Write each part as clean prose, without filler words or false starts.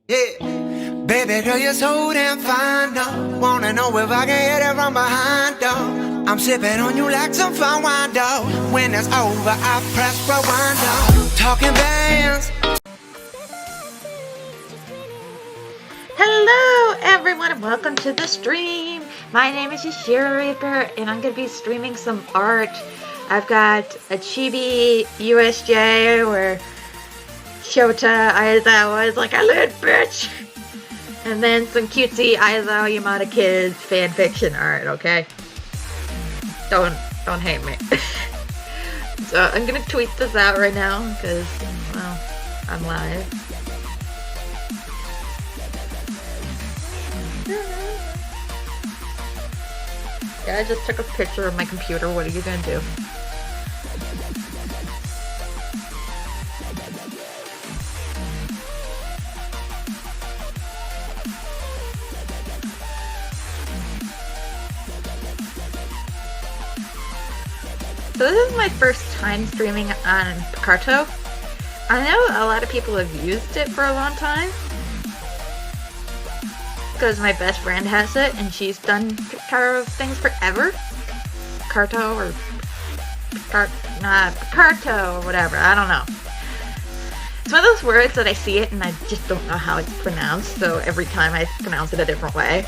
Yeah, baby girl, you're so damn fine, though. Wanna know if I can hit it from behind, though. I'm sipping on you like some fine wine, though. When it's over, I press rewind, though. Talking bands. Hello everyone and welcome to the stream. My name is Yashiroreaper and I'm going to be streaming some art. I've got a chibi USJ where Shota Aizawa is like a little bitch. And then some cutesy Aizawa Yamada Kids fanfiction art, okay? Don't hate me. So I'm going to tweet this out right now because, well, I'm live. Yeah, I just took a picture of my computer. What are you gonna do? So this is my first time streaming on Picarto. I know a lot of people have used it for a long time, because my best friend has it and she's done Picarto things forever. Picarto or Picarto or whatever, I don't know. It's one of those words that I see it and I just don't know how it's pronounced, so every time I pronounce it a different way.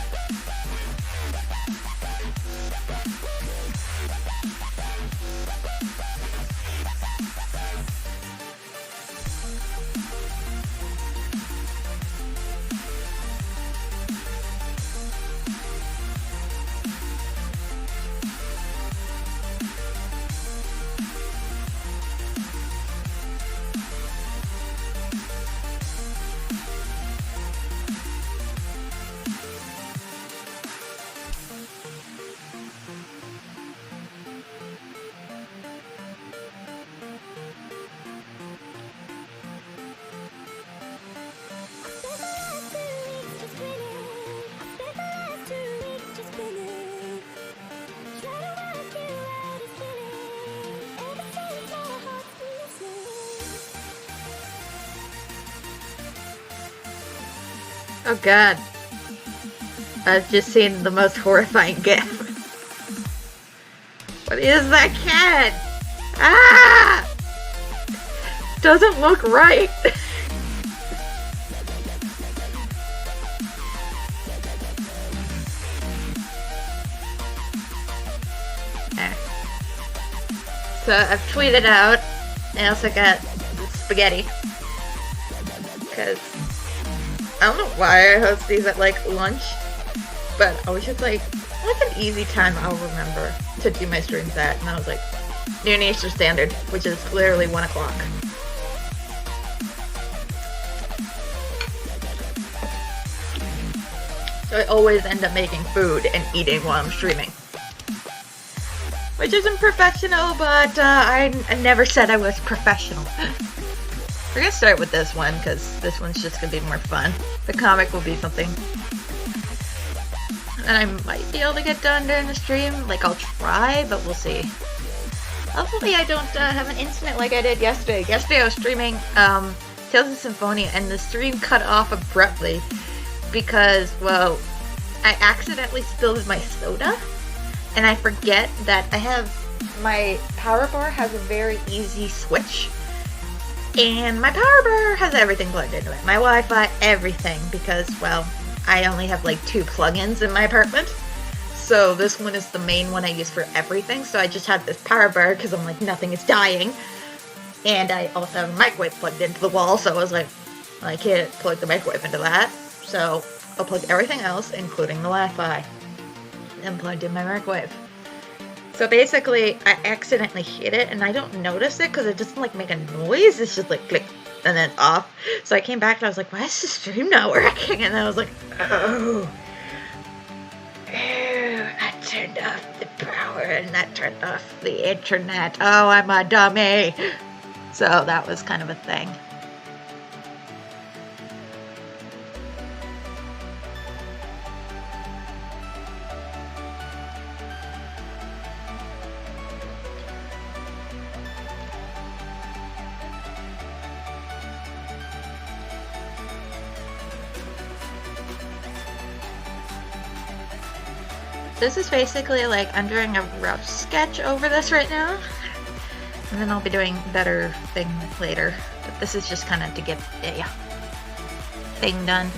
Oh god. I've just seen the most horrifying gif. What is that cat? Ah! Doesn't look right. So I've tweeted out. I also got spaghetti. Because I don't know why I host these at like lunch, but I was just like, what's an easy time I'll remember to do my streams at? And I was like, Noon Eastern Standard, which is literally 1 o'clock. So I always end up making food and eating while I'm streaming. Which isn't professional, but I never said I was professional. We're gonna start with this one because this one's just gonna be more fun. The comic will be something that I might be able to get done during the stream. Like, I'll try, but we'll see. Hopefully I don't have an incident like I did yesterday. Yesterday I was streaming Tales of Symphonia and the stream cut off abruptly because, well, I accidentally spilled my soda and I forget that I have my power bar has a very easy switch. And my power bar has everything plugged into it. My Wi-Fi, everything, because, well, I only have like 2 plugins in my apartment. So this one is the main one I use for everything. So I just have this power bar because I'm like, nothing is dying. And I also have a microwave plugged into the wall. So I was like, well, I can't plug the microwave into that. So I'll plug everything else, including the Wi-Fi, and plugged in my microwave. So basically, I accidentally hit it, and I don't notice it because it doesn't like make a noise. It's just like click, and then off. So I came back and I was like, why is the stream not working? And I was like, oh, I turned off the power, and that turned off the internet. Oh, I'm a dummy. So that was kind of a thing. this is basically like I'm doing a rough sketch over this right now. And then I'll be doing better thing later. But this is just kind of to get a thing done.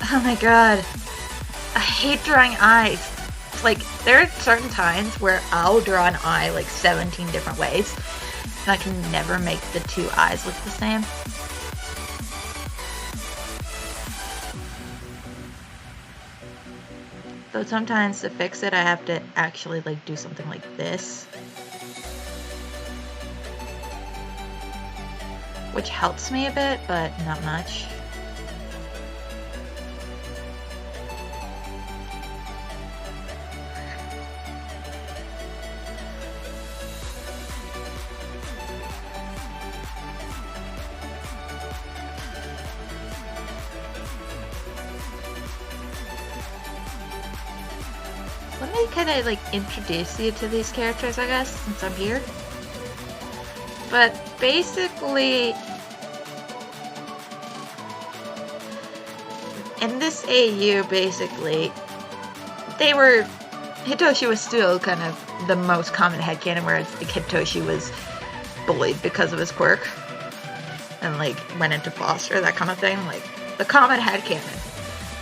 Oh my god, I hate drawing eyes. Like, there are certain times where I'll draw an eye like 17 different ways, and I can never make the two eyes look the same. But sometimes to fix it, I have to actually like do something like this, which helps me a bit, but not much. Let me kind of like introduce you to these characters, I guess, since I'm here. But basically, in this AU, basically, Hitoshi was still kind of the most common headcanon, whereas like Hitoshi was bullied because of his quirk and like went into foster, that kind of thing, like the common headcanon.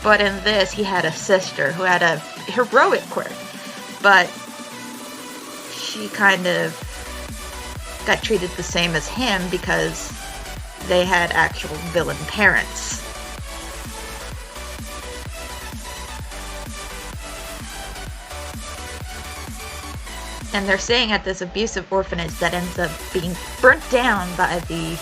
But in this, he had a sister who had a heroic quirk, but she kind of got treated the same as him because they had actual villain parents. And they're staying at this abusive orphanage that ends up being burnt down by the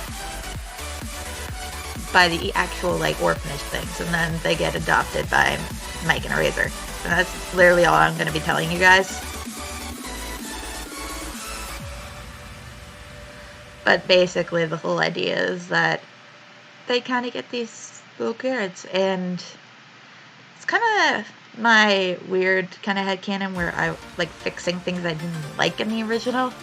actual like orphanage things, and then they get adopted by Mike and Eraser. And that's literally all I'm going to be telling you guys. But basically the whole idea is that they kind of get these little kids, and it's kind of my weird kind of headcanon where I like fixing things I didn't like in the original.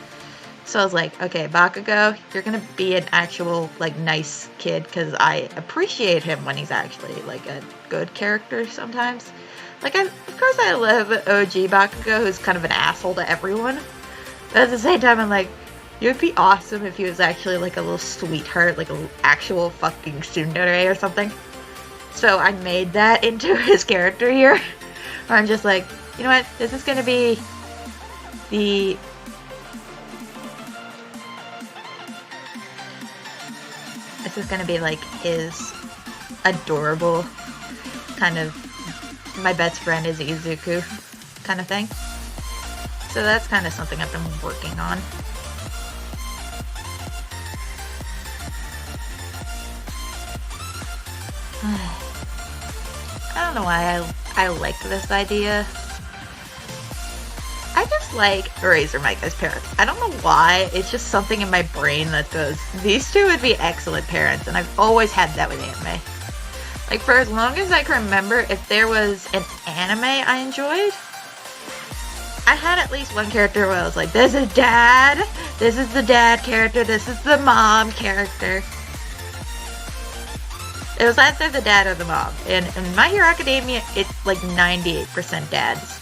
So I was like, okay, Bakugo, you're gonna be an actual, like, nice kid, because I appreciate him when he's actually, like, a good character sometimes. Like, of course I love OG Bakugo, who's kind of an asshole to everyone. But at the same time, I'm like, it would be awesome if he was actually, like, a little sweetheart, like, an actual fucking tsundere or something. So I made that into his character here. Where I'm just like, you know what, this is gonna be the... This is gonna be like his adorable kind of my best friend is Izuku kind of thing. So that's kind of something I've been working on. I don't know why I like this idea. I just like Erasermic as parents. I don't know why, it's just something in my brain that goes, these two would be excellent parents, and I've always had that with anime. Like, for as long as I can remember, if there was an anime I enjoyed, I had at least one character where I was like, this is dad, this is the dad character, this is the mom character. It was either the dad or the mom. And in My Hero Academia, it's like 98% dads.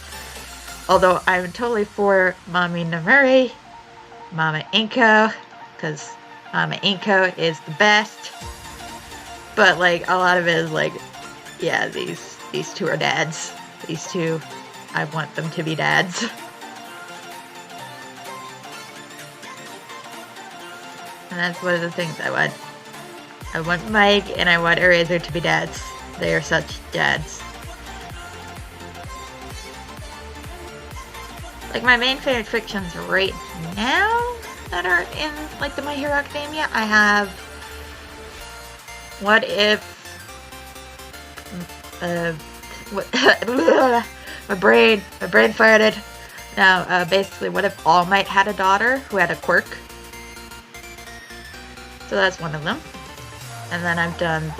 Although I'm totally for Mommy Namuri, Mama Inko, because Mama Inko is the best. But like a lot of it is like, yeah, these two are dads. These two, I want them to be dads. And that's one of the things I want. I want Mike and I want Eraser to be dads. They are such dads. Like, my main favorite fictions right now that are in, like, the My Hero Academia, I have What If My brain farted. Now, basically, what if All Might had a daughter who had a quirk? So that's one of them. And then I've done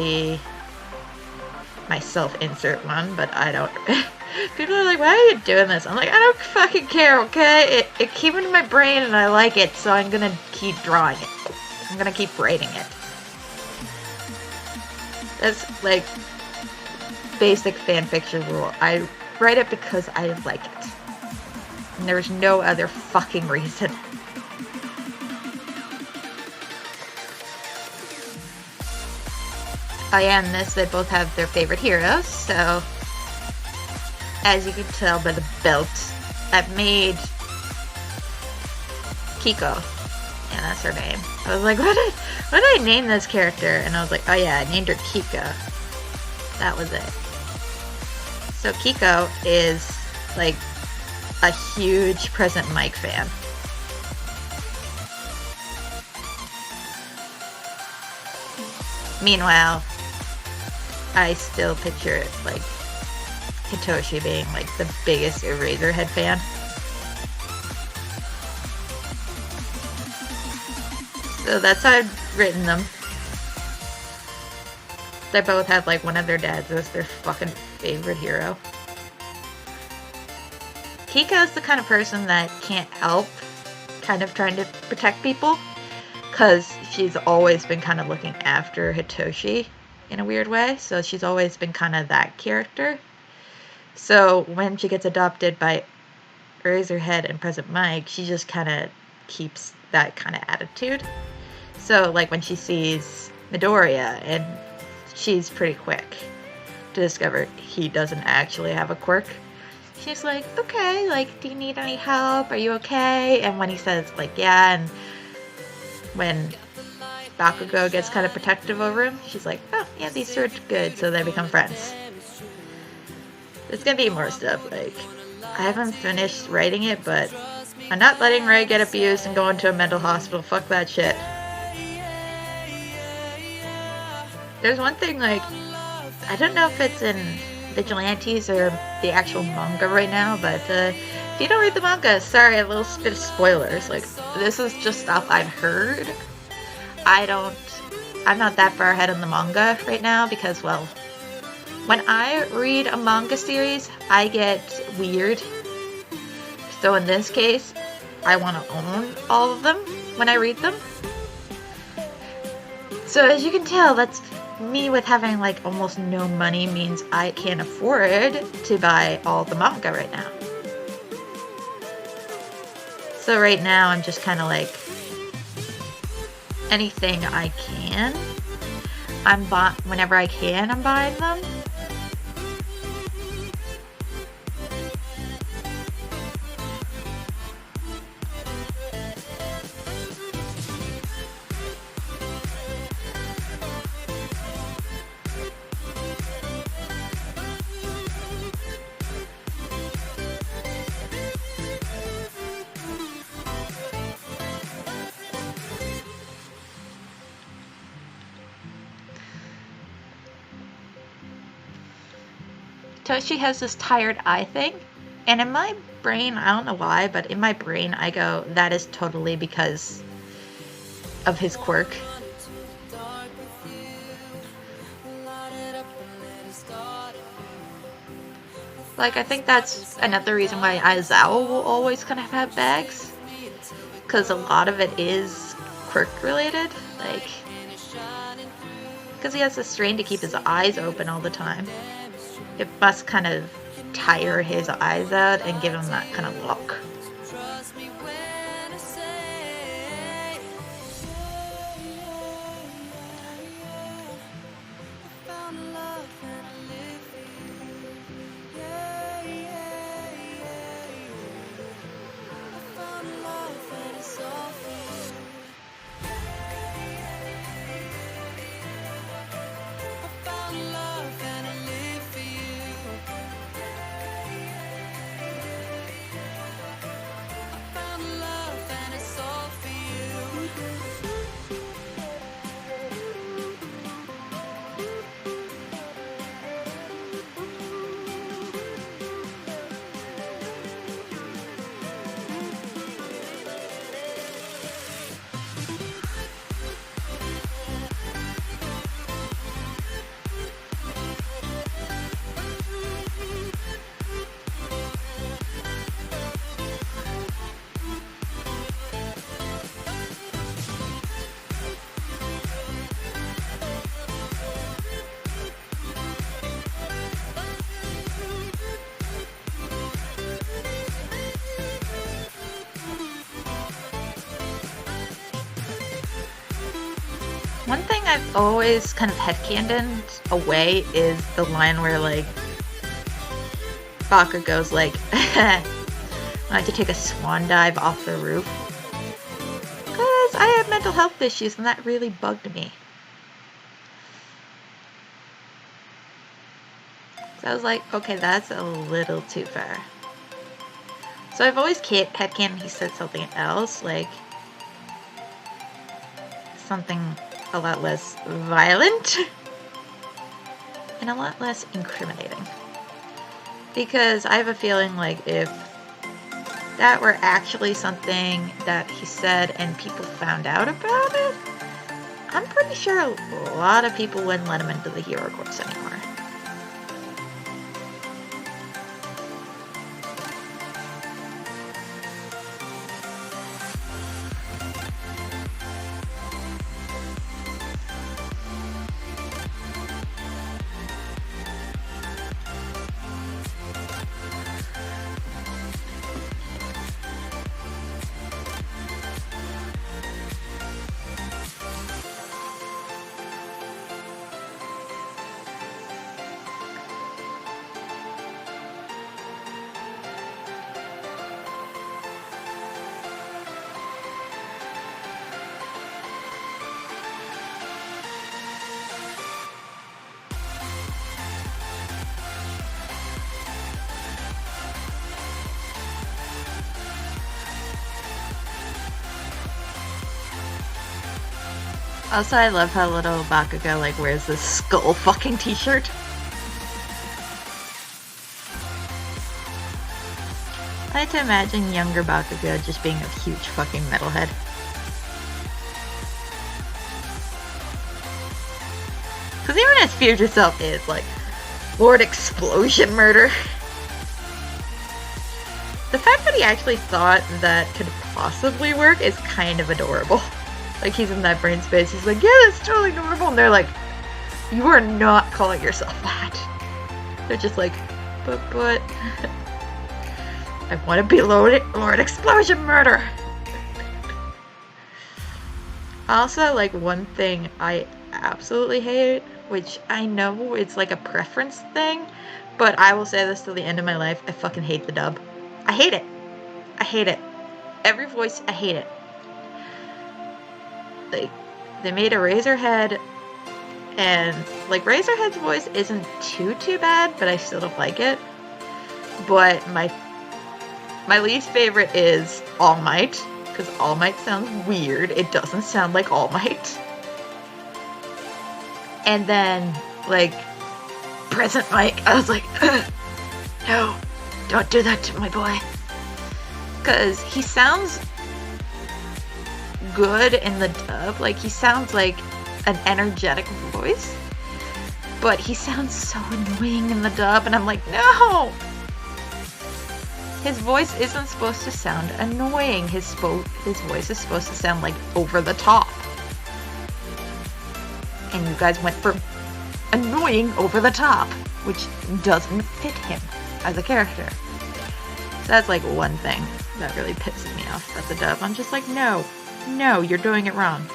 my self-insert one, but I don't... People are like, why are you doing this? I'm like, I don't fucking care, okay? It came into my brain and I like it, so I'm gonna keep drawing it. I'm gonna keep writing it. That's, like, basic fanfiction rule. I write it because I like it. And there's no other fucking reason. Oh yeah, and this, they both have their favorite heroes, so as you can tell by the belt, I've made Kiko. Yeah, that's her name. I was like, what did I name this character? And I was like, oh yeah, I named her Kiko. That was it. So Kiko is like a huge Present Mic fan. Meanwhile, I still picture it like Hitoshi being like the biggest Eraserhead fan. So that's how I've written them. They both have like one of their dads as their fucking favorite hero. Kiko's the kind of person that can't help kind of trying to protect people, because she's always been kind of looking after Hitoshi in a weird way, so she's always been kind of that character. So when she gets adopted by Eraserhead and Present Mic, she just kind of keeps that kind of attitude. So like when she sees Midoriya, and she's pretty quick to discover he doesn't actually have a quirk, she's like, okay, like, do you need any help? Are you okay? And when he says like, yeah, and when Bakugo gets kind of protective over him, she's like, oh, yeah, these two are good, so they become friends. There's gonna be more stuff, like, I haven't finished writing it, but I'm not letting Ray get abused and go into a mental hospital. Fuck that shit. There's one thing, like, I don't know if it's in Vigilantes or the actual manga right now, but if you don't read the manga, sorry, a little bit of spoilers. Like, this is just stuff I've heard. I'm not that far ahead in the manga right now because, well, when I read a manga series, I get weird. So in this case, I want to own all of them when I read them. So as you can tell, that's me with having like almost no money means I can't afford to buy all the manga right now. So right now I'm just kind of like, anything I can, whenever I can, I'm buying them. Toshi has this tired eye thing, and in my brain, I don't know why, but in my brain I go, that is totally because of his quirk. Like, I think that's another reason why Aizawa will always kind of have bags, because a lot of it is quirk related, like, because he has this strain to keep his eyes open all the time. It must kind of tire his eyes out and give him that kind of look. One thing I've always kind of headcanoned away is the line where, like, Baka goes like, I like to take a swan dive off the roof. Because I have mental health issues and that really bugged me. So I was like, okay, that's a little too far. So I've always headcanoned he said something else, like something a lot less violent and a lot less incriminating. Because I have a feeling like if that were actually something that he said and people found out about it, I'm pretty sure a lot of people wouldn't let him into the hero course anymore. Also, I love how little Bakugo, like, wears this skull fucking t-shirt. I like to imagine younger Bakugo just being a huge fucking metalhead. Because even his future self is, like, Lord Explosion Murder. The fact that he actually thought that could possibly work is kind of adorable. Like, he's in that brain space, he's like, yeah, that's totally normal, and they're like, you are not calling yourself that. They're just like, but, I want to be Lord Explosion Murder. Also, like, one thing I absolutely hate, which I know it's like a preference thing, but I will say this till the end of my life, I fucking hate the dub. I hate it. I hate it. Every voice, I hate it. Like, they made a Razorhead, and, like, Razorhead's voice isn't too bad, but I still don't like it. But my least favorite is All Might, because All Might sounds weird. It doesn't sound like All Might. And then, like, Present Mike, I was like, no, don't do that to my boy. Because he sounds good in the dub, like, he sounds like an energetic voice, but he sounds so annoying in the dub, and I'm like, no! His voice isn't supposed to sound annoying, his voice is supposed to sound like over the top. And you guys went for annoying over the top, which doesn't fit him as a character. So that's like one thing that really pisses me off at the dub. I'm just like, no, you're doing it wrong.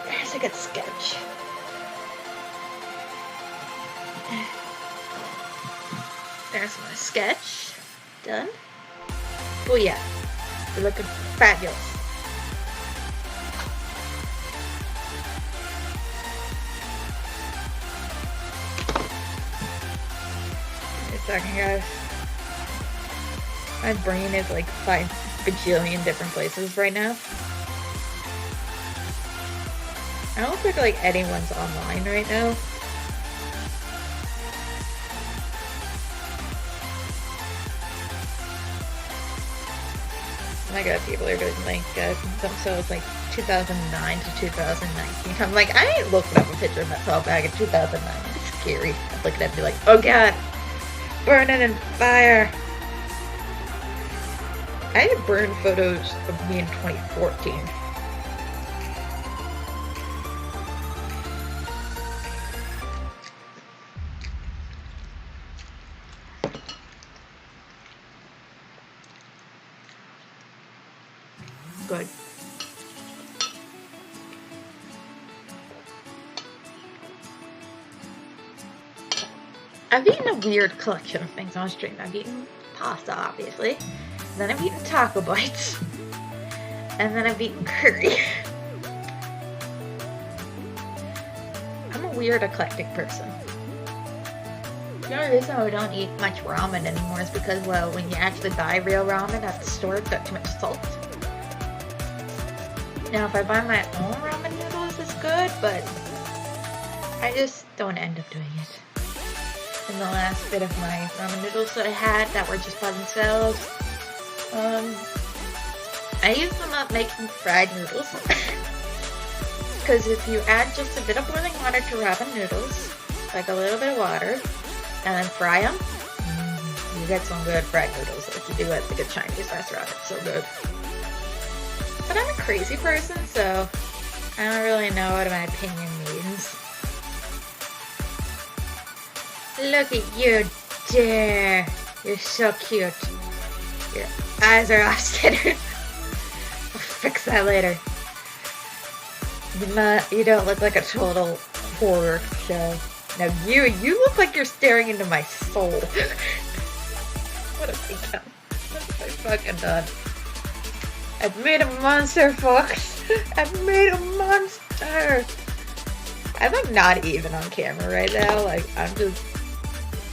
There's a good sketch. There's my sketch. Done. Oh yeah. You're looking fabulous. Wait a second, guys. My brain is like 5 bajillion different places right now. I don't think like anyone's online right now. Oh my god, people are going like, so it's like 2009 to 2019. I'm like, I ain't looking up a picture of myself back in 2009. It's scary. I'm looking at me like, oh god, burning in fire. I had burned photos of me in 2014. Good. I've eaten a weird collection of things on stream. I've eaten pasta, obviously. Then I've eaten taco bites. And then I've eaten curry. I'm a weird, eclectic person. The only reason I don't eat much ramen anymore is because, well, when you actually buy real ramen at the store, it's got too much salt. Now, if I buy my own ramen noodles, it's good, but I just don't end up doing it. In the last bit of my ramen noodles that I had that were just by themselves, I used them up making fried noodles. Because if you add just a bit of boiling water to ramen noodles, like a little bit of water, and then fry them, you get some good fried noodles like you do at the good Chinese restaurant. It's so good. But I'm a crazy person, so I don't really know what my opinion means. Look at you there. You're so cute. Your eyes are off center. I'll fix that later. You don't look like a total horror show. Now you look like you're staring into my soul. What have I done? What have I fucking done? I've made a monster, folks. I've made a monster. I'm like not even on camera right now. Like I'm just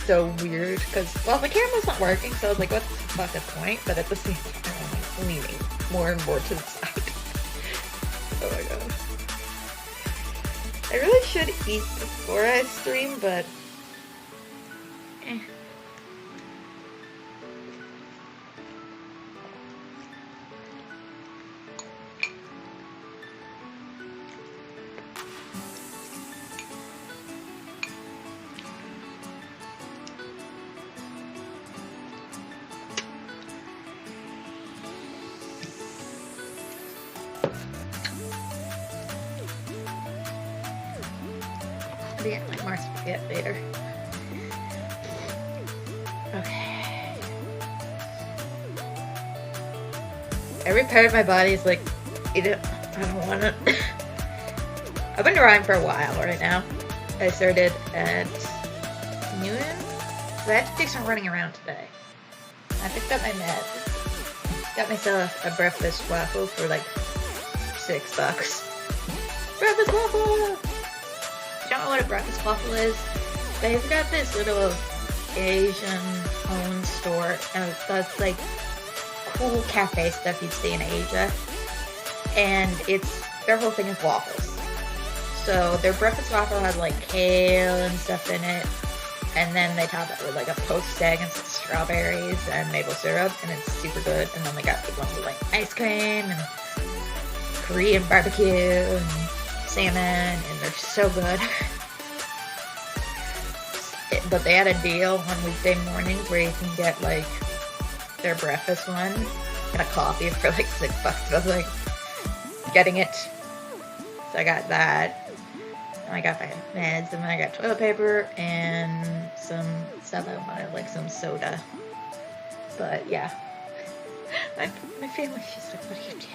so weird because, well, the camera's not working, so I was like, what's the fucking point? But at the same time, I'm like leaning more and more to the side. Oh my god. I really should eat before I stream, but yeah, like more spaghetti later. Okay. Every part of my body is like, I don't want to. I've been drawing for a while right now. I started at noon. So I had to take some running around today. I picked up my meds. Got myself a breakfast waffle for like $6. Breakfast waffle! I don't know what a breakfast waffle is. They've got this little Asian-owned store, and it does like cool cafe stuff you'd see in Asia. And their whole thing is waffles. So their breakfast waffle has like kale and stuff in it, and then they top it with like a poached egg and some strawberries and maple syrup, and it's super good. And then they got the ones with like ice cream and Korean barbecue and salmon, and they're so good. But they had a deal on weekday mornings where you can get like their breakfast one and a coffee for like $6. So I was like getting it. So I got that. And I got my meds, and then I got toilet paper and some stuff I wanted, like some soda. But yeah. My family's just like, what do you do?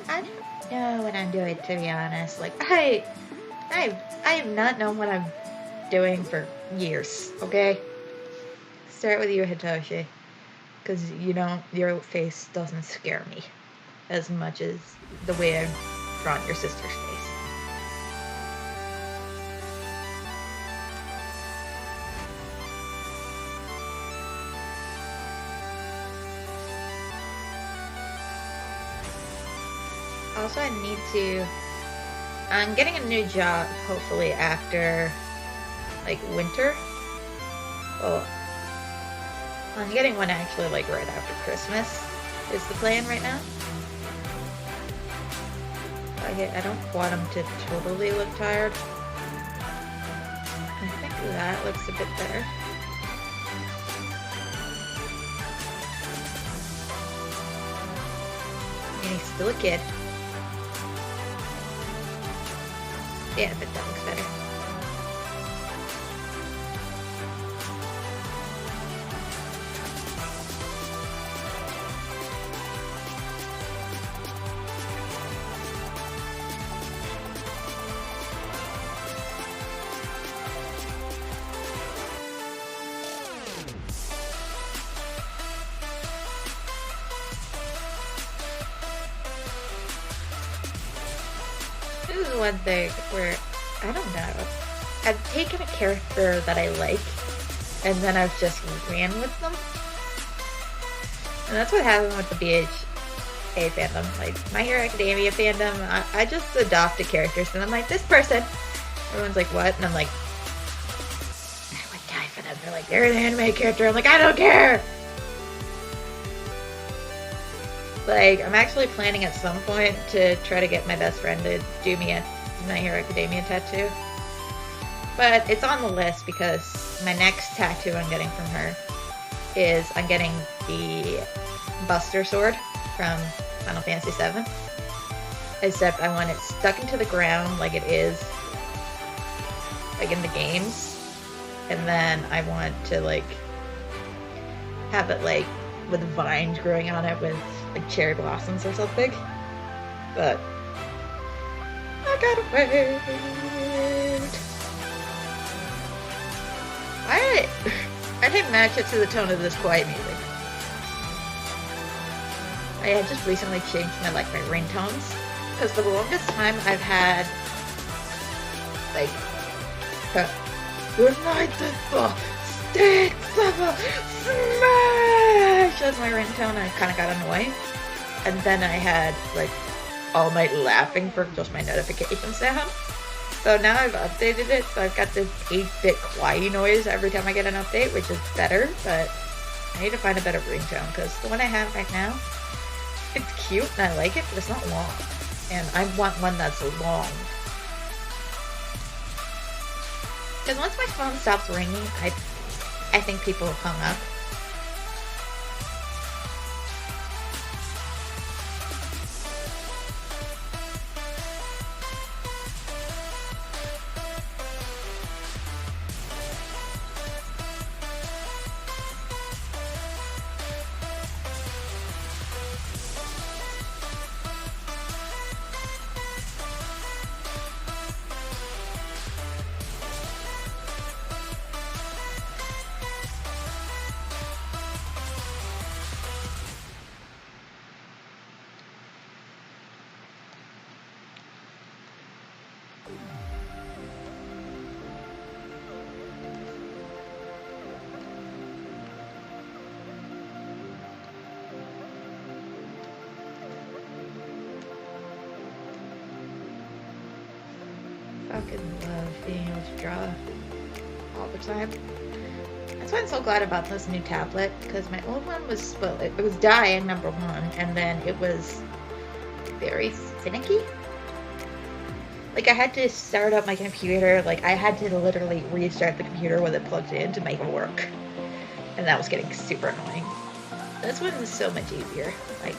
I don't know what I'm doing, to be honest. Like, I have not known what I'm doing for years, okay? Start with you, Hitoshi. Because, your face doesn't scare me as much as the way I've drawn your sister's face. Also, I'm getting a new job, hopefully, after, like, winter. Well, I'm getting one actually, like, right after Christmas is the plan right now. I don't want them to totally look tired. I think that looks a bit better. And he's still a kid. Yeah, but that looks better. This is one thing where, I don't know, I've taken a character that I like, and then I've just ran with them. And that's what happened with the BHA fandom. Like, My Hero Academia fandom, I just adopted characters, and I'm like, this person. Everyone's like, what? And I'm like, I would die for them. They're like, they're an anime character. I'm like, I don't care! Like, I'm actually planning at some point to try to get my best friend to do me a My Hero Academia tattoo. But it's on the list because my next tattoo I'm getting from her is I'm getting the Buster Sword from Final Fantasy VII. Except I want it stuck into the ground like it is like in the games. And then I want to like have it like with vines growing on it with like cherry blossoms or something. But I gotta wait. I didn't match it to the tone of this quiet music. I had just recently changed my ringtones because for the longest time I've had like good night the sticks of a smash as my ringtone, and I kind of got annoying. And then I had like all night laughing for just my notification sound. So now I've updated it, so I've got this 8-bit quiet noise every time I get an update, which is better, but I need to find a better ringtone, because the one I have right now, it's cute and I like it, but it's not long. And I want one that's long. Because once my phone stops ringing, I think people have hung up. Fucking love being able to draw all the time. That's why I'm so glad about this new tablet, because my old one was, well, it was dying, number one, and then it was very finicky. Like, I had to start up my computer, like, I had to literally restart the computer with it plugged in to make it work. And that was getting super annoying. This one is so much easier. Like,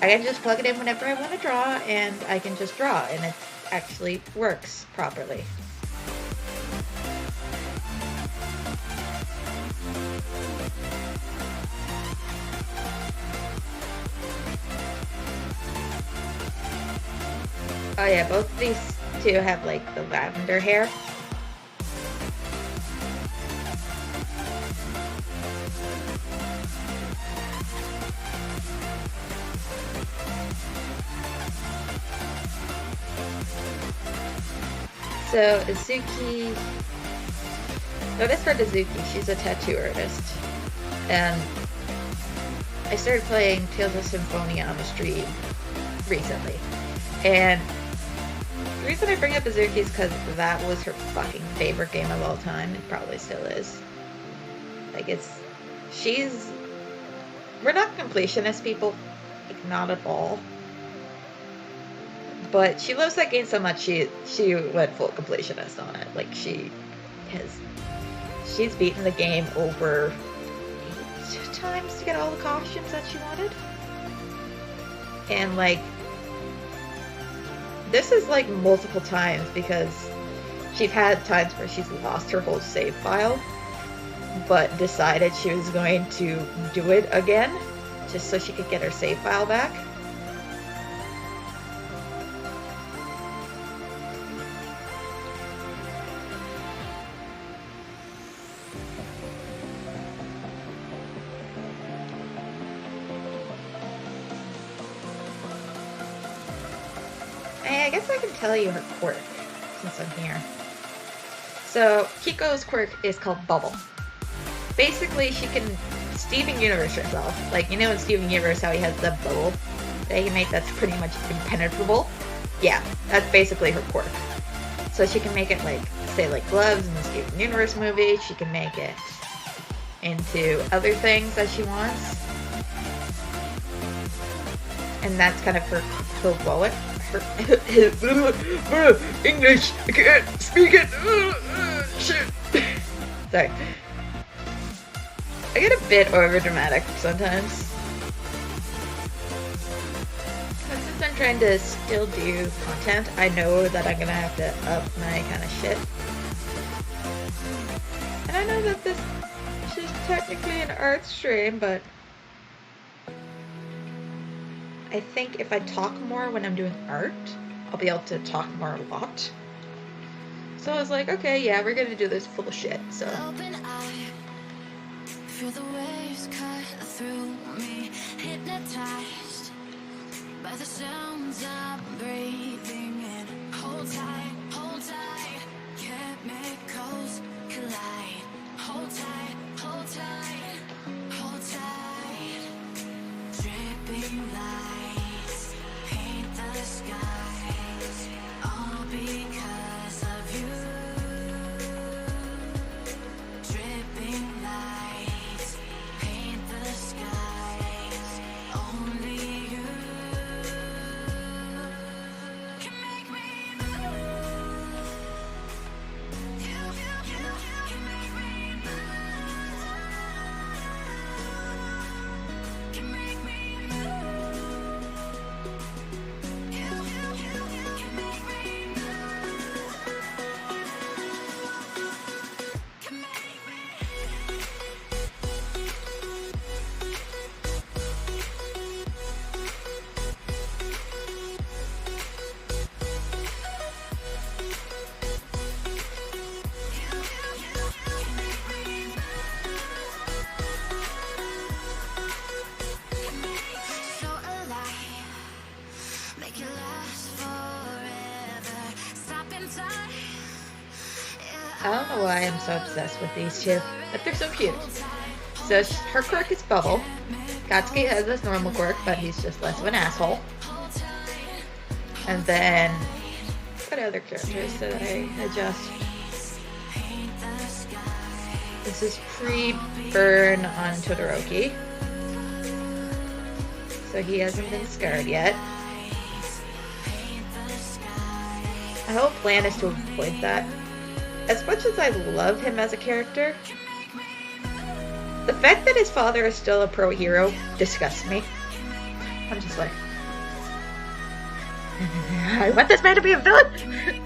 I can just plug it in whenever I want to draw, and I can just draw, and it actually works properly. Oh yeah, both of these two have like the lavender hair. So Azuki, notice for Azuki, she's a tattoo artist, and I started playing Tales of Symphonia on the street recently, and the reason I bring up Azuki is because that was her fucking favorite game of all time. It probably still is. Like, we're not completionist people, like, not at all. But she loves that game so much, she went full completionist on it. Like, she's beaten the game over 8 times to get all the costumes that she wanted. And like, this is like multiple times because she's had times where she's lost her whole save file, but decided she was going to do it again just so she could get her save file back. I guess I can tell you her quirk since I'm here. So, Kiko's quirk is called Bubble. Basically, she can Steven Universe herself. Like, you know in Steven Universe how he has the bubble that he made that's pretty much impenetrable? Yeah, that's basically her quirk. So she can make it like, say like gloves in the Steven Universe movie. She can make it into other things that she wants. And that's kind of her wallet. English, I can't speak it. Shit. Sorry. I get a bit over dramatic sometimes. But since I'm trying to still do content, I know that I'm gonna have to up my kind of shit. And I know that this is technically an art stream, but I think if I talk more when I'm doing art, I'll be able to talk more a lot. So I was like, okay, yeah, we're gonna do this full of shit, so. Open eye, feel the waves cut through me, hypnotized by the sounds I'm breathing in. Hold tight, chemicals collide. Hold tight, hold tight, hold tight. Dripping lights paint the skies, all because of you. Dripping lights paint the skies, only you can make me move. You can make me move. Can make me move. You can make me move. Can make me. So alive, make it last forever. Stop in time. I don't know why I'm so obsessed with these two, but they're so cute. So her quirk is Bubble. Katsuki has this normal quirk, but he's just less of an asshole. And then, what other characters did I adjust? This is pre-burn on Todoroki. So he hasn't been scarred yet. My whole plan is to avoid that. As much as I love him as a character, the fact that his father is still a pro hero disgusts me. I'm just like, I want this man to be a villain!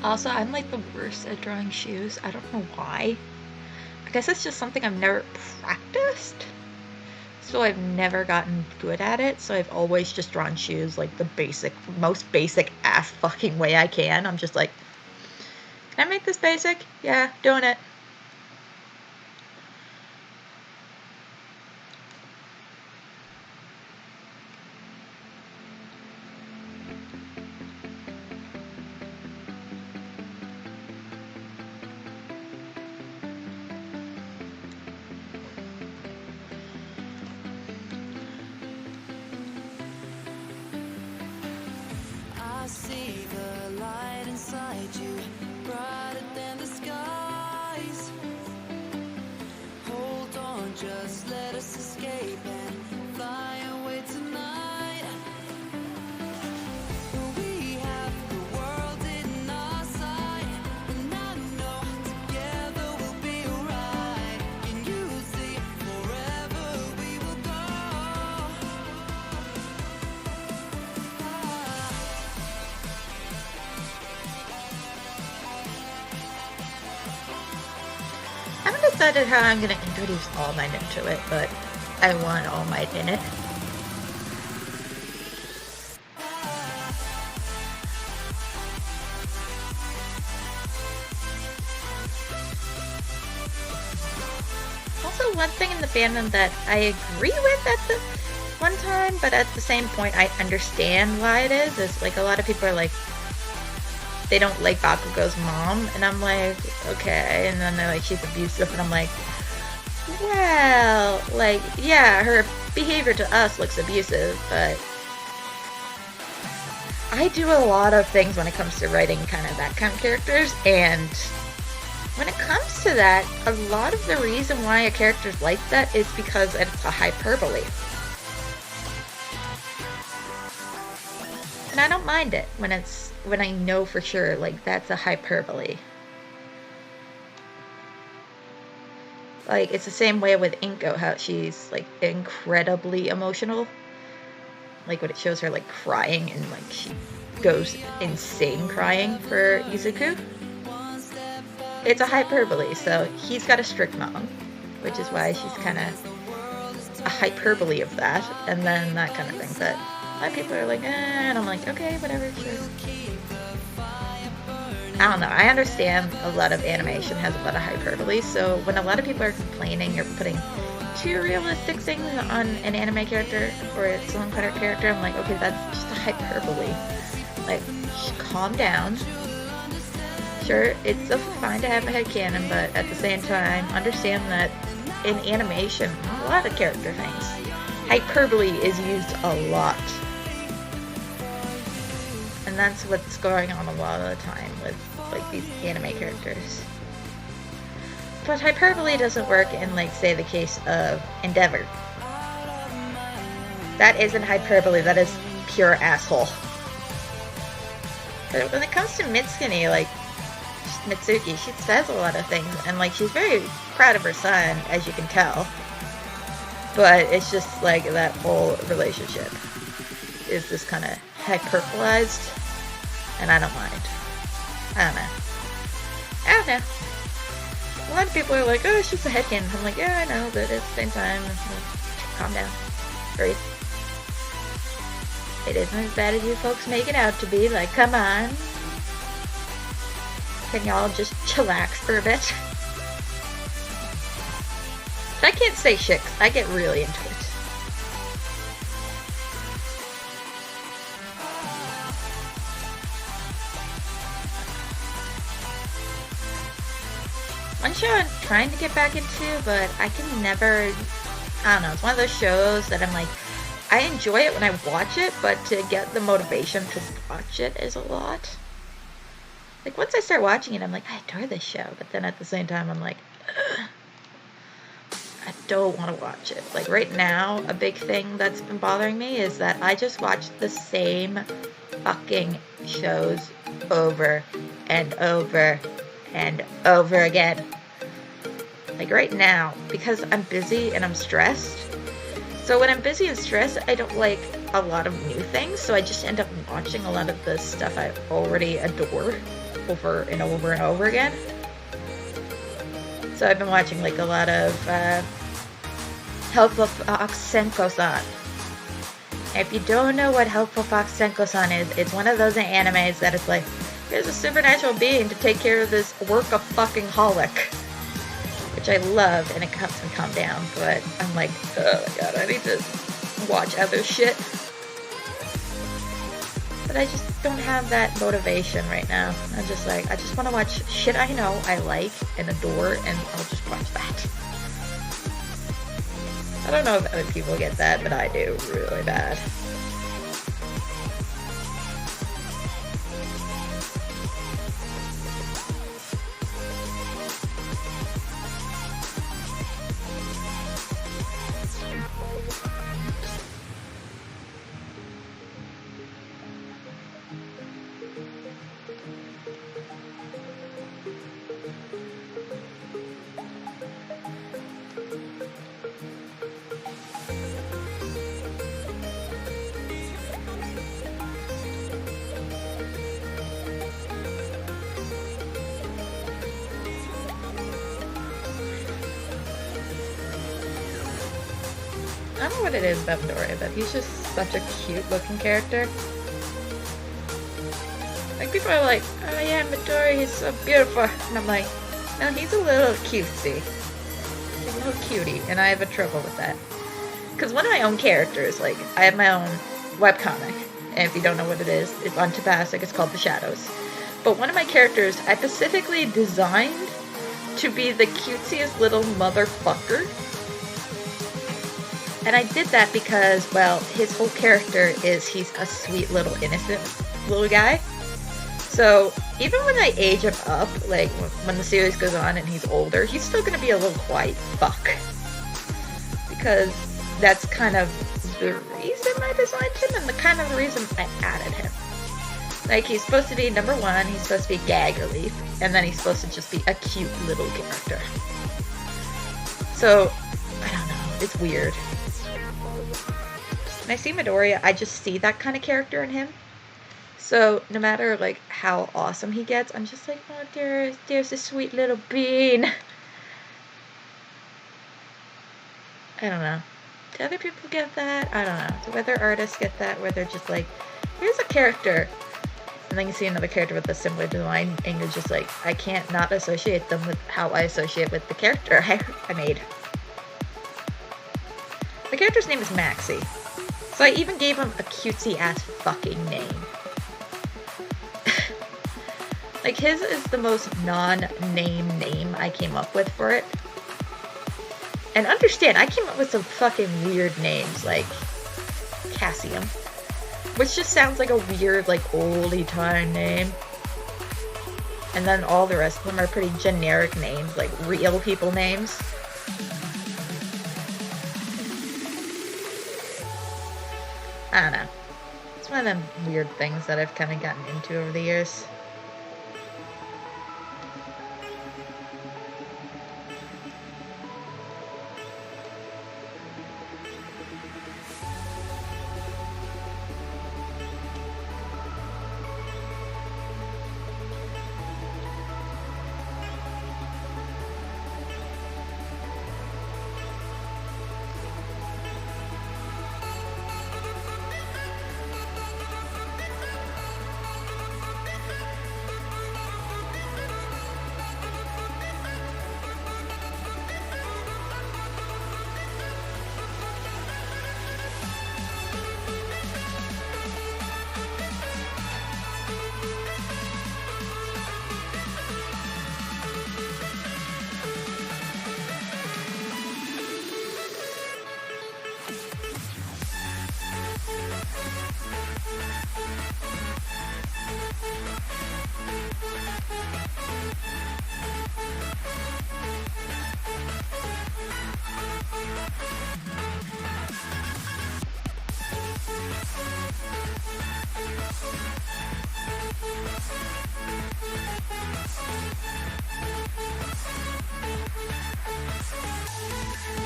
Also, I'm like the worst at drawing shoes. I don't know why. I guess it's just something I've never practiced. So I've never gotten good at it. So I've always just drawn shoes like the most basic ass fucking way I can. I'm just like, can I make this basic? Yeah, doing it. need you brighter than the skies. Hold on, just let us escape and fly away tonight. We have the world in our sight, and I know together we'll be alright. Can you see forever we will go? I haven't decided how I'm going to introduce All Might into it, but I want All Might in it. Also, one thing in the fandom that I agree with at the one time, but at the same point I understand why it is like a lot of people are like, they don't like Bakugo's mom, and I'm like, okay, and then they're like, she's abusive, and I'm like, well, like, yeah, her behavior to us looks abusive, but I do a lot of things when it comes to writing kind of that kind of characters, and when it comes to that, a lot of the reason why a character's like that is because it's a hyperbole. And I don't mind it when I know for sure, like, that's a hyperbole. Like, it's the same way with Inko, how she's, like, incredibly emotional. Like, when it shows her, like, crying, and, like, she goes insane crying for Izuku. It's a hyperbole, so he's got a strict mom, which is why she's kind of a hyperbole of that, and then that kind of thing, but a lot of people are like, and I'm like, okay, whatever, sure. I don't know, I understand a lot of animation has a lot of hyperbole, so when a lot of people are complaining you're putting too realistic things on an anime character or a Song Cutter character, I'm like, okay, that's just a hyperbole. Like, calm down. Sure, it's fine to have a headcanon, but at the same time, understand that in animation, a lot of character things, hyperbole is used a lot. And that's what's going on a lot of the time with, like, these anime characters. But hyperbole doesn't work in, like, say, the case of Endeavor. That isn't hyperbole, that is pure asshole. But when it comes to Mitsuki, like, Mitsuki, she says a lot of things, and, like, she's very proud of her son, as you can tell. But it's just, like, that whole relationship is this kind of hyperbolized, and I don't mind. I don't know. A lot of people are like, oh, it's just a headcanon. I'm like, yeah, I know, but at the same time, calm down. Breathe. It isn't as bad as you folks make it out to be. Like, come on. Can y'all just chillax for a bit? But I can't say shit, 'cause I get really into it. One show I'm trying to get back into, but I can never, I don't know, it's one of those shows that I'm like, I enjoy it when I watch it, but to get the motivation to watch it is a lot. Like, once I start watching it, I'm like, I adore this show, but then at the same time, I'm like, ugh, I don't want to watch it. Like, right now, a big thing that's been bothering me is that I just watch the same fucking shows over and over and over again. Like, right now, because I'm busy and I'm stressed, so when I'm busy and stressed, I don't like a lot of new things, so I just end up watching a lot of the stuff I already adore over and over and over again. So I've been watching, like, a lot of Helpful Fox Senko-san. If you don't know what Helpful Fox Senko-san is, it's one of those animes that it's like, here's a supernatural being to take care of this work-a-fucking-holic. Which I love, and it helps me calm down, but I'm like, oh my god, I need to watch other shit. But I just don't have that motivation right now. I'm just like, I just want to watch shit I know I like and adore, and I'll just watch that. I don't know if other people get that, but I do really bad. I don't know what it is about Midoriya, but he's just such a cute looking character. Like, people are like, oh yeah, Midoriya, he's so beautiful. And I'm like, no, he's a little cutesy. He's a little cutie, and I have a trouble with that. Because one of my own characters, like, I have my own webcomic, and if you don't know what it is, it's on Tabastic, it's called The Shadows. But one of my characters, I specifically designed to be the cutesiest little motherfucker. And I did that because, well, his whole character is he's a sweet little innocent little guy. So even when I age him up, like when the series goes on and he's older, he's still going to be a little quiet fuck. Because that's kind of the reason I designed him and the kind of the reason I added him. Like, he's supposed to be number one, he's supposed to be gag relief, and then he's supposed to just be a cute little character. So, I don't know, it's weird. When I see Midoriya, I just see that kind of character in him. So, no matter, like, how awesome he gets, I'm just like, oh, there's a sweet little bean. I don't know. Do other people get that? I don't know. Do other artists get that, where they're just like, here's a character, and then you see another character with a similar design, and you're just like, I can't not associate them with how I associate with the character I made. The character's name is Maxie. So I even gave him a cutesy-ass fucking name. Like, his is the most non-name name I came up with for it. And understand, I came up with some fucking weird names, like Cassium, which just sounds like a weird, like, oldie time name. And then all the rest of them are pretty generic names, like real people names. I don't know. It's one of them weird things that I've kind of gotten into over the years.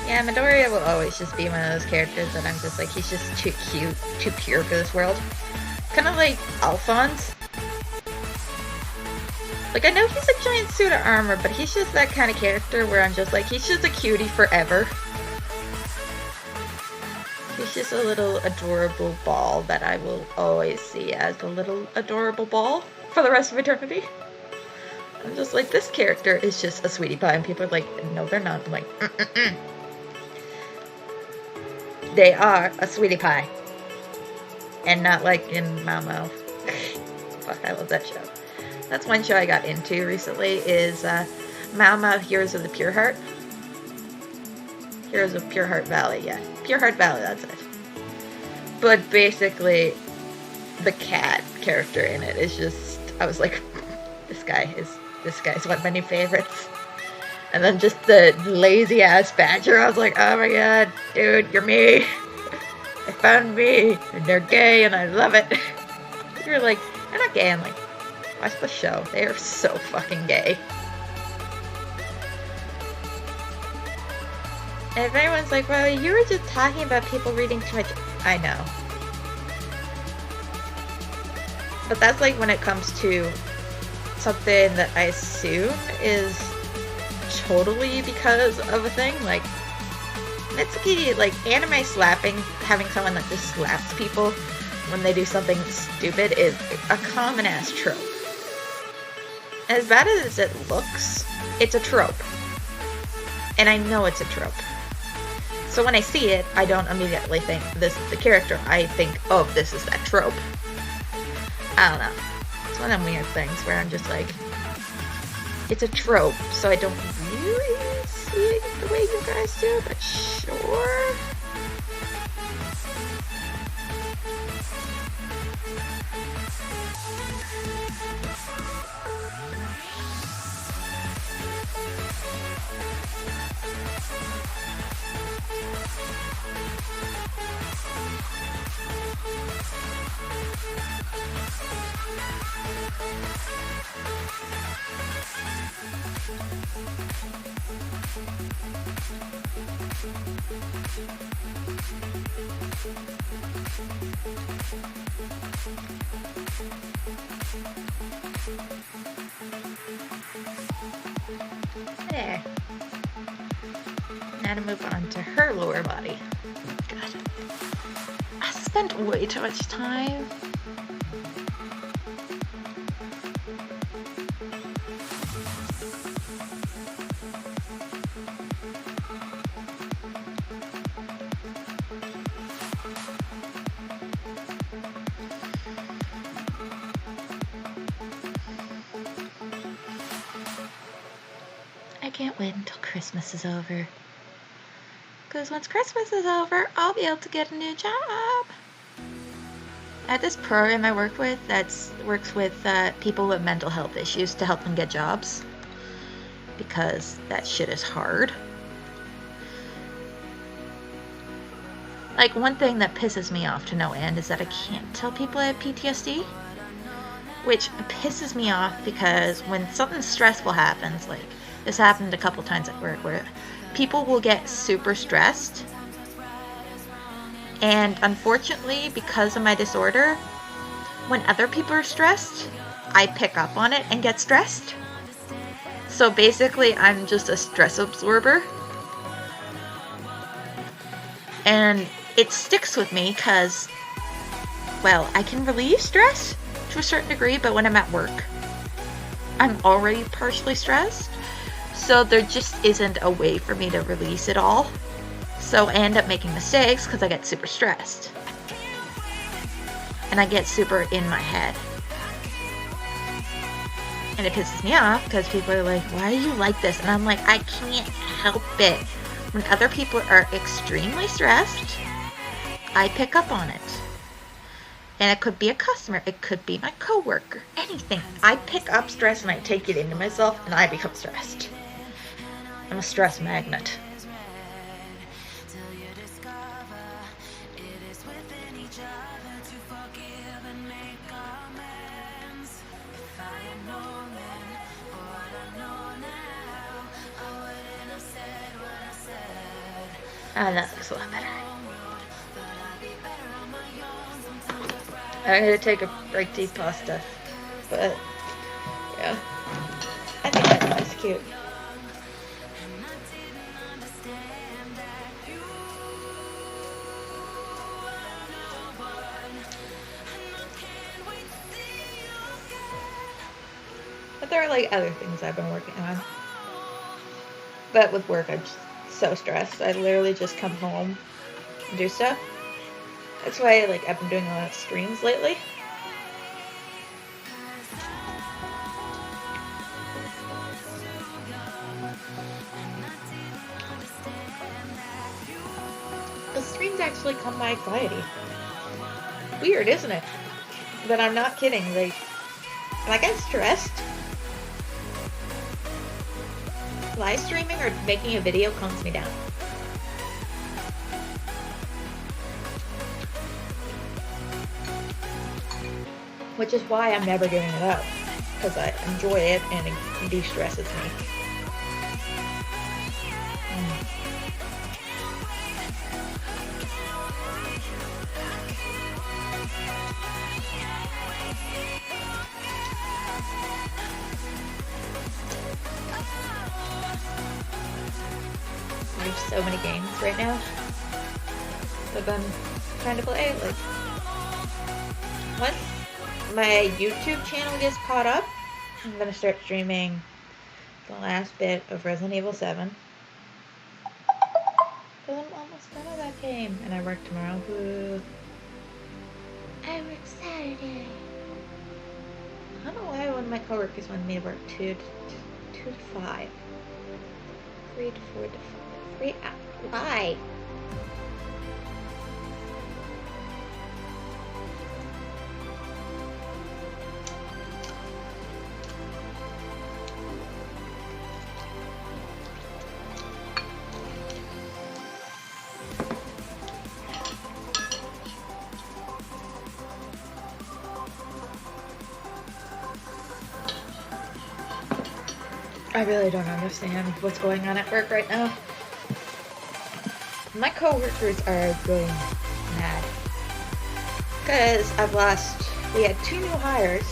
Yeah, Midoriya will always just be one of those characters that I'm just like, he's just too cute, too pure for this world. Kind of like Alphonse. Like, I know he's a giant suit of armor, but he's just that kind of character where I'm just like, he's just a cutie forever. He's just a little adorable ball that I will always see as a little adorable ball for the rest of eternity. I'm just like, this character is just a sweetie pie, and people are like, no, they're not. I'm like, They are a sweetie pie. And not like in Mao. Fuck, I love that show. That's one show I got into recently, is Mao Heroes of the Pure Heart. Heroes of Pure Heart Valley, yeah. Pure Heart Valley, that's it. But basically, the cat character in it is just, I was like, this guy's one of my new favorites. And then just the lazy ass badger, I was like, oh my god, dude, you're me. I found me, and they're gay, and I love it. You're like, they're not gay. I'm like, watch the show. They are so fucking gay. And if anyone's like, well, you were just talking about people reading too much. I know. But that's like when it comes to something that I assume is totally because of a thing. Like, Mitsuki, like, anime slapping, having someone that just slaps people when they do something stupid is a common-ass trope. As bad as it looks, it's a trope. And I know it's a trope. So when I see it, I don't immediately think this is the character. I think, oh, this is that trope. I don't know. It's one of them weird things where I'm just like, it's a trope, so I don't really see it the way you guys do, but sure. There. Now to move on to her lower body. God. I spent way too much time. I can't wait until Christmas is over. Because once Christmas is over, I'll be able to get a new job. At this program I work with, works with people with mental health issues to help them get jobs. Because that shit is hard. Like, one thing that pisses me off to no end is that I can't tell people I have PTSD. Which pisses me off because when something stressful happens, like, this happened a couple times at work where people will get super stressed. And unfortunately, because of my disorder, when other people are stressed, I pick up on it and get stressed. So basically, I'm just a stress absorber. And it sticks with me because, well, I can relieve stress to a certain degree, but when I'm at work, I'm already partially stressed. So there just isn't a way for me to release it all. So I end up making mistakes because I get super stressed. And I get super in my head. And it pisses me off because people are like, why are you like this? And I'm like, I can't help it. When other people are extremely stressed, I pick up on it. And it could be a customer, it could be my coworker, anything. I pick up stress and I take it into myself and I become stressed. I'm a stress magnet. Ah, that looks a lot better. I'm gonna take a break to eat pasta, but yeah, I think that's cute. But there are like other things I've been working on. But with work, I'm just so stressed. I literally just come home and do stuff. That's why like I've been doing a lot of streams lately. The streams actually calm my anxiety. Weird, isn't it? But I'm not kidding. Like I get stressed. Live streaming or making a video calms me down. Which is why I'm never giving it up. Because I enjoy it and it de-stresses me. have so many games right now. I've been trying to play, like, once my YouTube channel gets caught up, I'm gonna start streaming the last bit of Resident Evil 7. Because I'm almost done with that game. And I work tomorrow. Boo. I work Saturday. I don't know why one of my coworkers wanted me to work 2 to 5. 3 to 4 to 5. Why? I really don't understand what's going on at work right now. My coworkers are going mad. Because we had 2 new hires,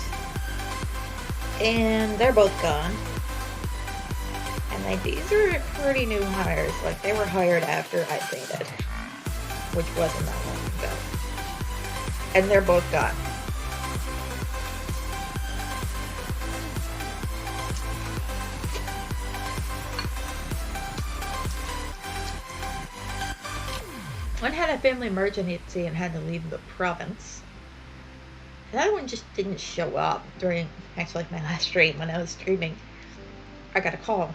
and they're both gone. And like, these are pretty new hires. Like, they were hired after I dated, which wasn't that long ago. And they're both gone. One had a family emergency and had to leave the province. Another one just didn't show up during, actually, like, my last stream. When I was streaming, I got a call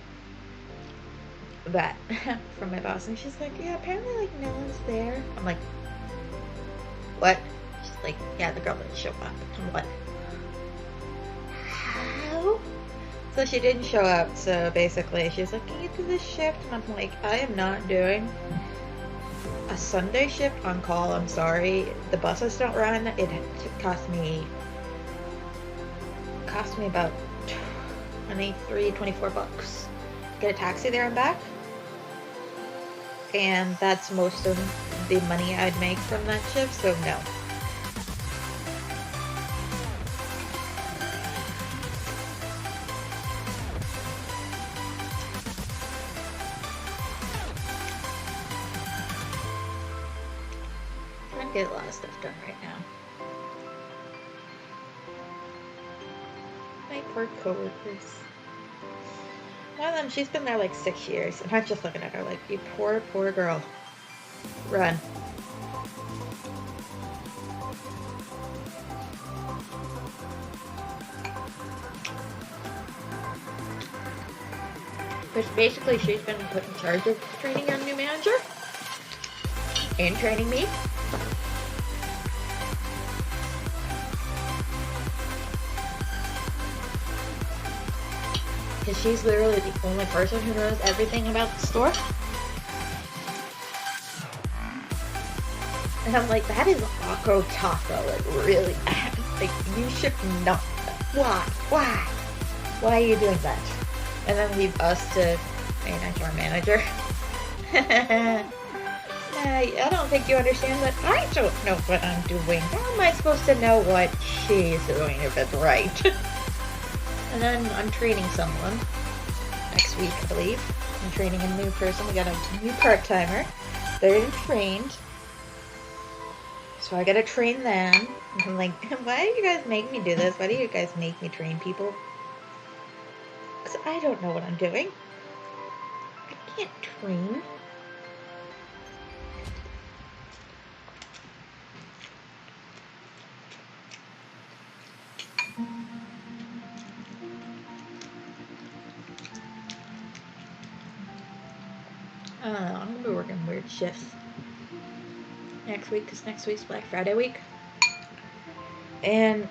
from my boss, and she's like, yeah, apparently, like, no one's there. I'm like, what? She's like, yeah, the girl didn't show up. I'm like, how? So she didn't show up, so basically she's like, can you do this shift? And I'm like, I am not doing a Sunday shift on call. I'm sorry, the buses don't run. It cost me about 24 bucks. Get a taxi there and back, and that's most of the money I'd make from that shift, so no. Get a lot of stuff done right now. My poor coworkers. One of them, she's been there like 6 years, and I'm just looking at her like, you poor, poor girl. Run. Which basically she's been put in charge of training our new manager and training me. Because she's literally the only person who knows everything about the store. And I'm like, that is Akko Taco, like, really bad. Like, you should not. Why? Why are you doing that? And then leave us to manage our manager. I don't think you understand that I don't know what I'm doing. How am I supposed to know what she's doing if it's right? And then I'm training someone next week, I believe. I'm training a new person. We got a new part-timer. They're trained. So I gotta train them. And I'm like, why do you guys make me do this? Why do you guys make me train people? Because I don't know what I'm doing. I can't train. I don't know, I'm going to be working weird shifts next week, because next week's Black Friday week. And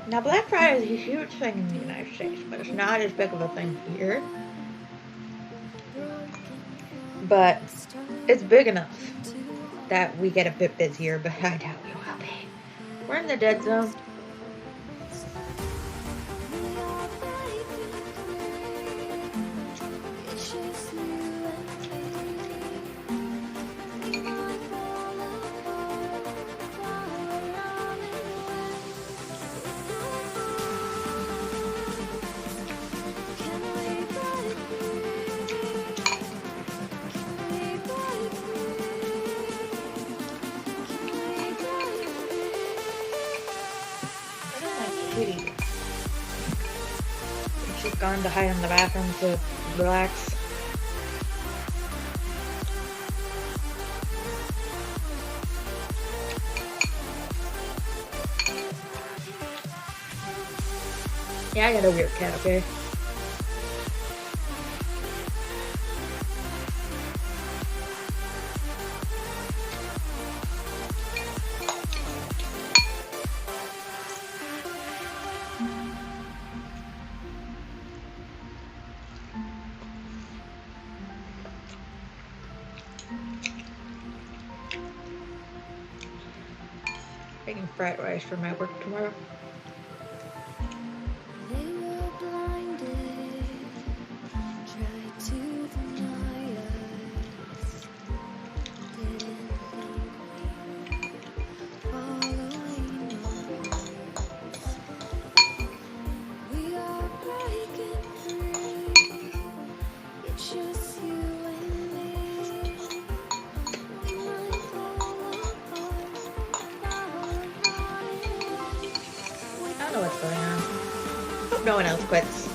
now Black Friday is a huge thing in the United States, but it's not as big of a thing here. But it's big enough that we get a bit busier, but I doubt we will be. We're in the dead zone. Kitty. She's gone to hide in the bathroom to relax. Yeah, I got a weird cat, okay? Making fried rice for my work tomorrow. They were blinded, tried to deny us. Didn't think we were following us. We are breaking free. It's just you and me. We might fall apart. I don't know what's going on. Hope no one else quits.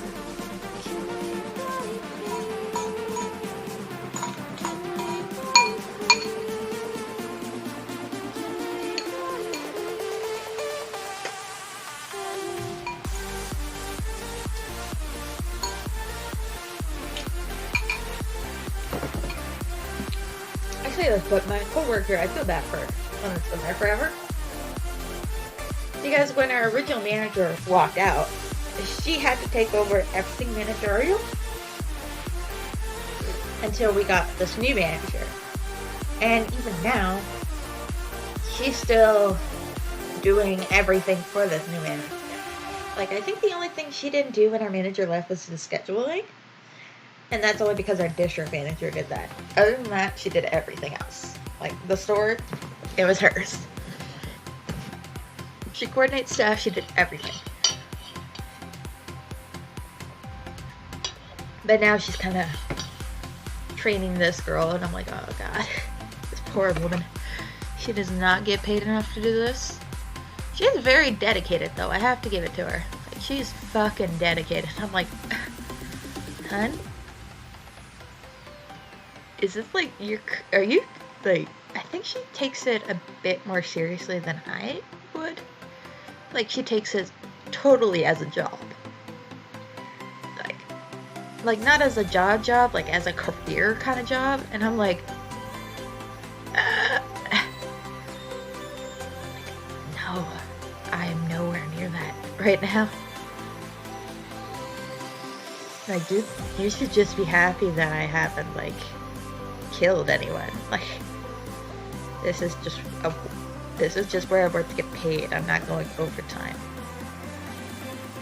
I say this, but my coworker, I feel bad for her when it's been there forever. Because when our original manager walked out, she had to take over everything managerial until we got this new manager. And even now, she's still doing everything for this new manager. Like, I think the only thing she didn't do when our manager left was the scheduling. And that's only because our district manager did that. Other than that, she did everything else. Like, the store, it was hers. She coordinates staff, she did everything. But now she's kind of training this girl, and I'm like, oh god, this poor woman. She does not get paid enough to do this. She's very dedicated, though. I have to give it to her. Like, she's fucking dedicated. I'm like, hun? Is this like, are you, like, I think she takes it a bit more seriously than I would. Like, she takes it totally as a job. Like not as a job, like as a career kind of job. And I'm like, no, I am nowhere near that right now. Like, dude, you should just be happy that I haven't, like, killed anyone. Like, this is just where I work to get paid. I'm not going overtime.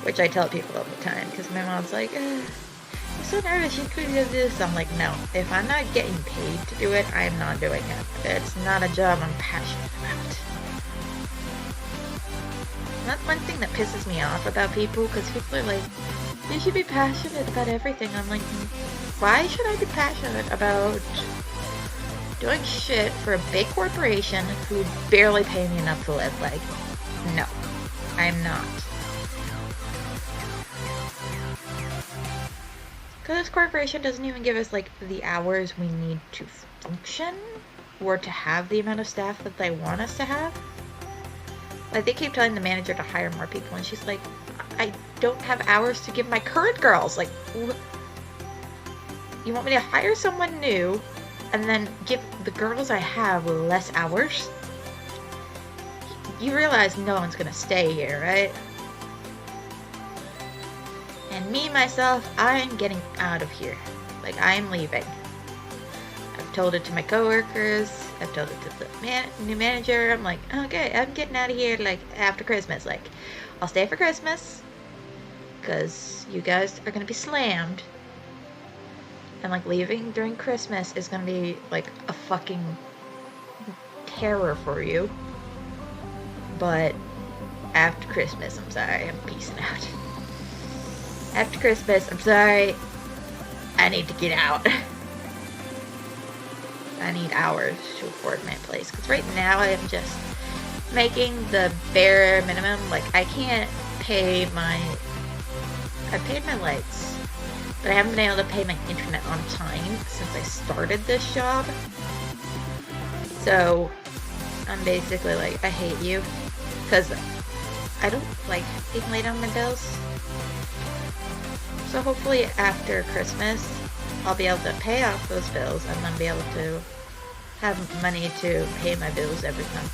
Which I tell people all the time, because my mom's like, I'm so nervous you could do this. I'm like, no, if I'm not getting paid to do it, I am not doing it. It's not a job I'm passionate about. That's one thing that pisses me off about people, because people are like, you should be passionate about everything. I'm like, why should I be passionate about doing shit for a big corporation who barely pay me enough to live? Like, no, I'm not. Because this corporation doesn't even give us, like, the hours we need to function or to have the amount of staff that they want us to have. Like, they keep telling the manager to hire more people, and she's like, I don't have hours to give my current girls. Like, you want me to hire someone new and then give the girls I have less hours? You realize no one's gonna stay here, right? And me, myself, I'm getting out of here. Like, I'm leaving. I've told it to my coworkers. I've told it to the new manager. I'm like, okay, I'm getting out of here, like, after Christmas. Like, I'll stay for Christmas, because you guys are going to be slammed. And, like, leaving during Christmas is going to be, like, a fucking terror for you. But after Christmas, I'm sorry, I'm peacing out. After Christmas, I'm sorry, I need to get out. I need hours to afford my place. Because right now, I'm just making the bare minimum. Like, I can't paid my lights, but I haven't been able to pay my internet on time since I started this job. So I'm basically like, I hate you, because I don't like being late on my bills. So hopefully after Christmas, I'll be able to pay off those bills and then be able to have money to pay my bills every month.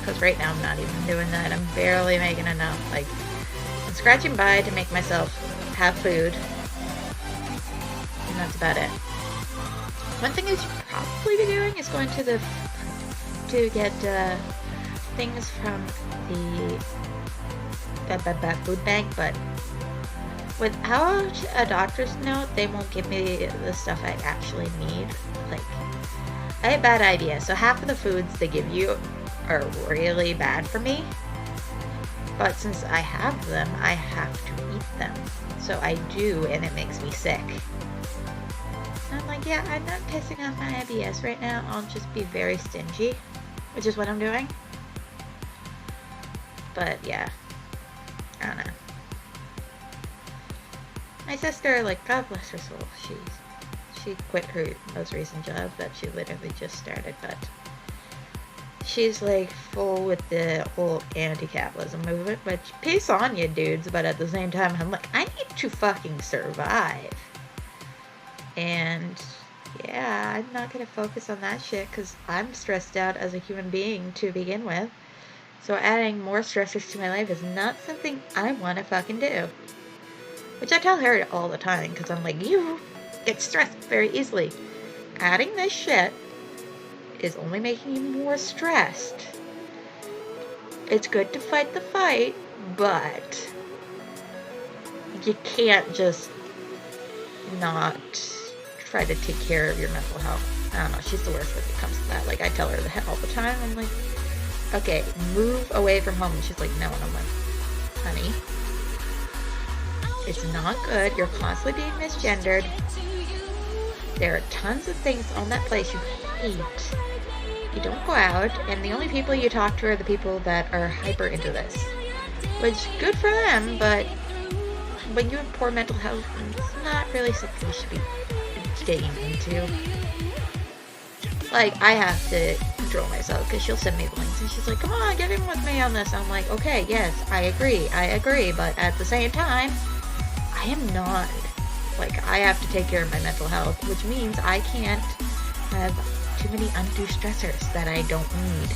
Because right now I'm not even doing that. I'm barely making enough. Like, I'm scratching by to make myself have food. And that's about it. One thing I should probably be doing is going to get things from the food bank, but without a doctor's note, they won't give me the stuff I actually need. Like, I have a bad idea. So half of the foods they give you are really bad for me. But since I have them, I have to eat them. So I do, and it makes me sick. And I'm like, yeah, I'm not pissing off my IBS right now. I'll just be very stingy, which is what I'm doing. But yeah, I don't know. My sister, like, God bless her soul, she quit her most recent job that she literally just started, but she's like full with the whole anti-capitalism movement, which peace on you dudes, but at the same time I'm like, I need to fucking survive. And yeah, I'm not gonna focus on that shit because I'm stressed out as a human being to begin with. So adding more stressors to my life is not something I want to fucking do. Which I tell her all the time because I'm like, you get stressed very easily. Adding this shit is only making you more stressed. It's good to fight the fight, but you can't just not try to take care of your mental health. I don't know, she's the worst when it comes to that. Like, I tell her that all the time. I'm like, okay, move away from home. And she's like, no. And I'm like, honey, it's not good. You're constantly being misgendered. There are tons of things on that place you hate. You don't go out, and the only people you talk to are the people that are hyper into this. Which, good for them, but when you have poor mental health, it's not really something you should be digging into. Like, I have to control myself, because she'll send me the links, and she's like, come on, get in with me on this. I'm like, okay, yes, I agree, but at the same time, I am not, like, I have to take care of my mental health, which means I can't have too many undue stressors that I don't need.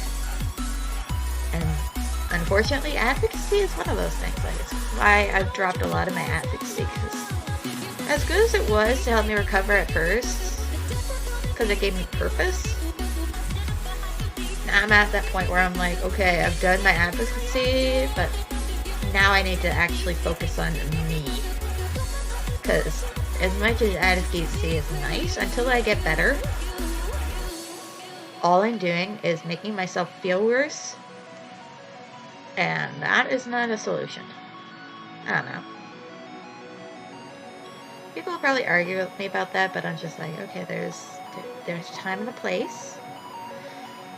And unfortunately, advocacy is one of those things. Like, it's why I've dropped a lot of my advocacy, because as good as it was to help me recover at first, because it gave me purpose, now I'm at that point where I'm like, okay, I've done my advocacy, but now I need to actually focus on me. Because as much as advocacy is nice, until I get better, all I'm doing is making myself feel worse, and that is not a solution. I don't know. People will probably argue with me about that, but I'm just like, okay, there's time and a place,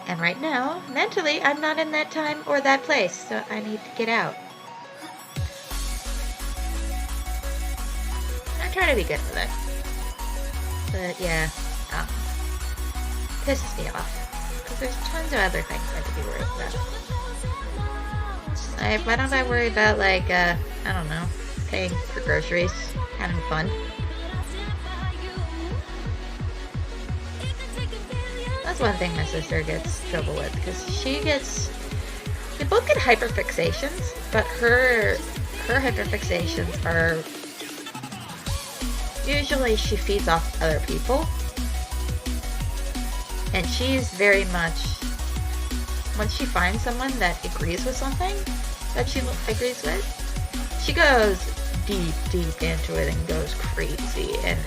and right now, mentally, I'm not in that time or that place, so I need to get out. I try to be good with it, but yeah, pisses me off, because there's tons of other things I could be worried about. Like, why don't I worry about, like, I don't know, paying for groceries, having fun. That's one thing my sister gets trouble with, because they both get hyperfixations, but her hyperfixations are, usually she feeds off other people, and she's very much, once she finds someone that agrees with something that she agrees with, she goes deep into it and goes crazy, and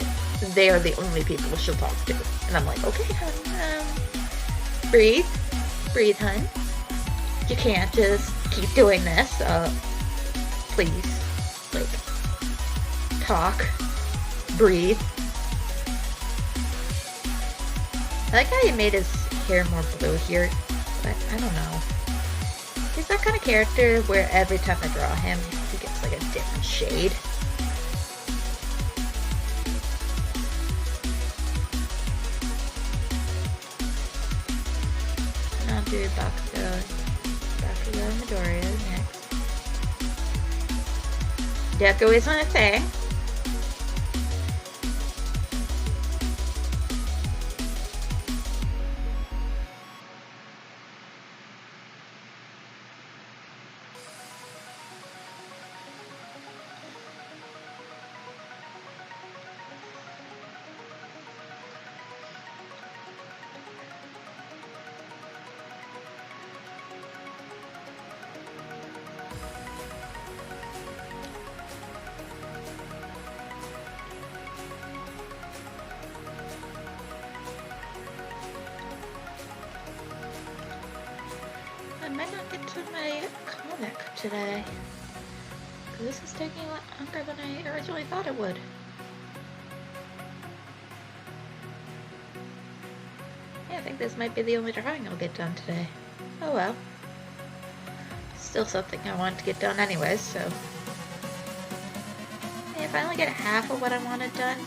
they are the only people she'll talk to. And I'm like, okay, hun, breathe, hun. You can't just keep doing this. Please, like, talk, breathe. I like how you made his hair more blue here, but I don't know. He's that kind of character where every time I draw him, he like a different shade. And I'll do Bakugo Midoriya next. Deco isn't a thing. I might not get to my comic today, because this is taking a lot longer than I originally thought it would. Yeah, I think this might be the only drawing I'll get done today. Oh well. Still something I want to get done anyways, so... Hey, if I only get half of what I wanted done,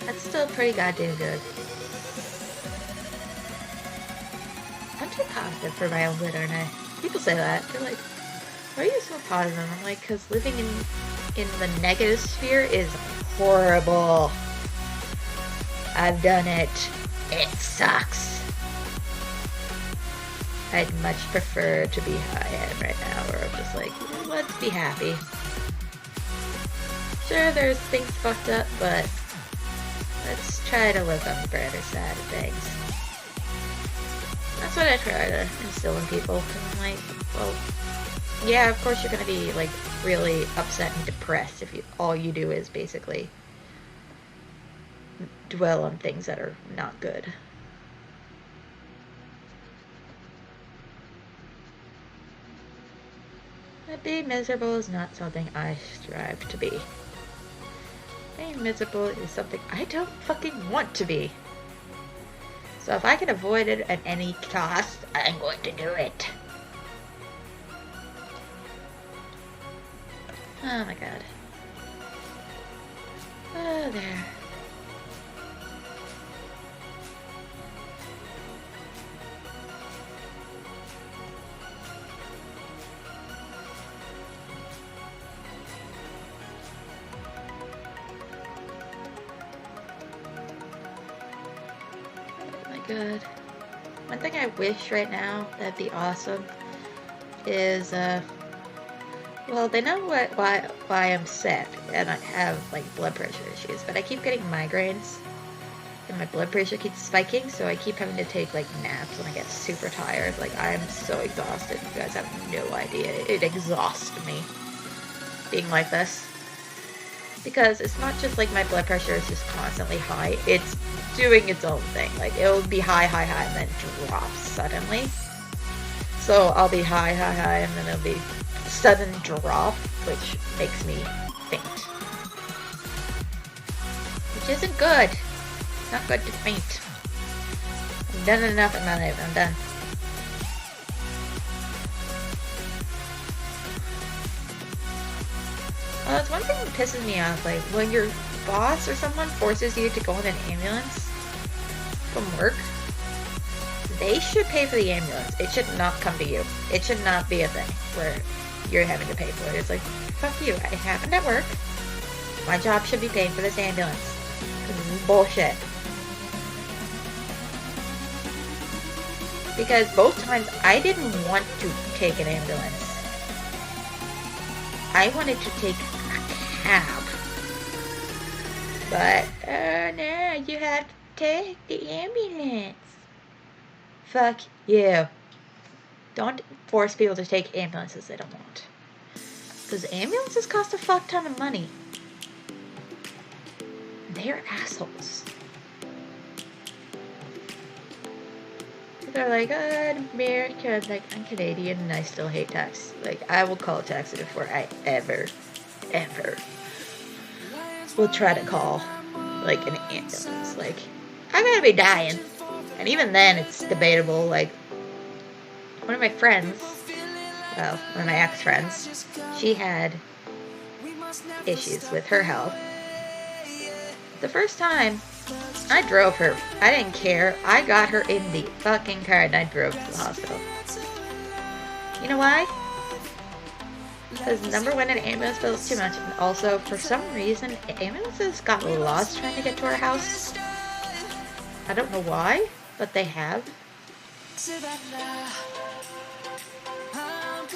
that's still pretty goddamn good. I'm too positive for my own good, aren't I? People say that. They're like, why are you so positive? I'm like, because living in the negative sphere is horrible. I've done it. It sucks. I'd much prefer to be how I am right now, where I'm just like, let's be happy. Sure, there's things fucked up, but let's try to look on the brighter side of things. That's what I try to instill in people. I'm like, well, yeah, of course you're gonna be like really upset and depressed if all you do is basically dwell on things that are not good. But being miserable is not something I strive to be. Being miserable is something I don't fucking want to be. So if I can avoid it at any cost, I'm going to do it. Oh my god. Oh, there. Good. One thing I wish right now that'd be awesome is well, they know why I'm sick and I have like blood pressure issues, but I keep getting migraines and my blood pressure keeps spiking, so I keep having to take like naps when I get super tired. Like, I'm so exhausted. You guys have no idea. It exhausts me being like this. Because it's not just like my blood pressure is just constantly high, it's doing its own thing. Like, it'll be high, and then drop suddenly. So I'll be high, and then it'll be sudden drop, which makes me faint. Which isn't good. It's not good to faint. I've done enough in my life, I'm done. Well, it's one thing that pisses me off, like, when your boss or someone forces you to go in an ambulance from work, they should pay for the ambulance. It should not come to you. It should not be a thing where you're having to pay for it. It's like, fuck you, it happened at work. My job should be paying for this ambulance. This is bullshit. Because both times, I didn't want to take an ambulance. I wanted to take a cab. But, no, you have to take the ambulance. Fuck you. Don't force people to take ambulances they don't want. Because ambulances cost a fuck ton of money. They're assholes. They're like, I'm American. I'm like, I'm Canadian and I still hate tax. Like, I will call a taxi before I ever will try to call, like, an ambulance. Like, I'm gonna be dying. And even then, it's debatable. Like, one of my friends, well, one of my ex-friends, she had issues with her health. The first time, I drove her. I didn't care. I got her in the fucking car and I drove to the hospital. You know why? Because number one, an ambulance bills too much, and also, for some reason, ambulances got lost trying to get to our house. I don't know why, but they have. So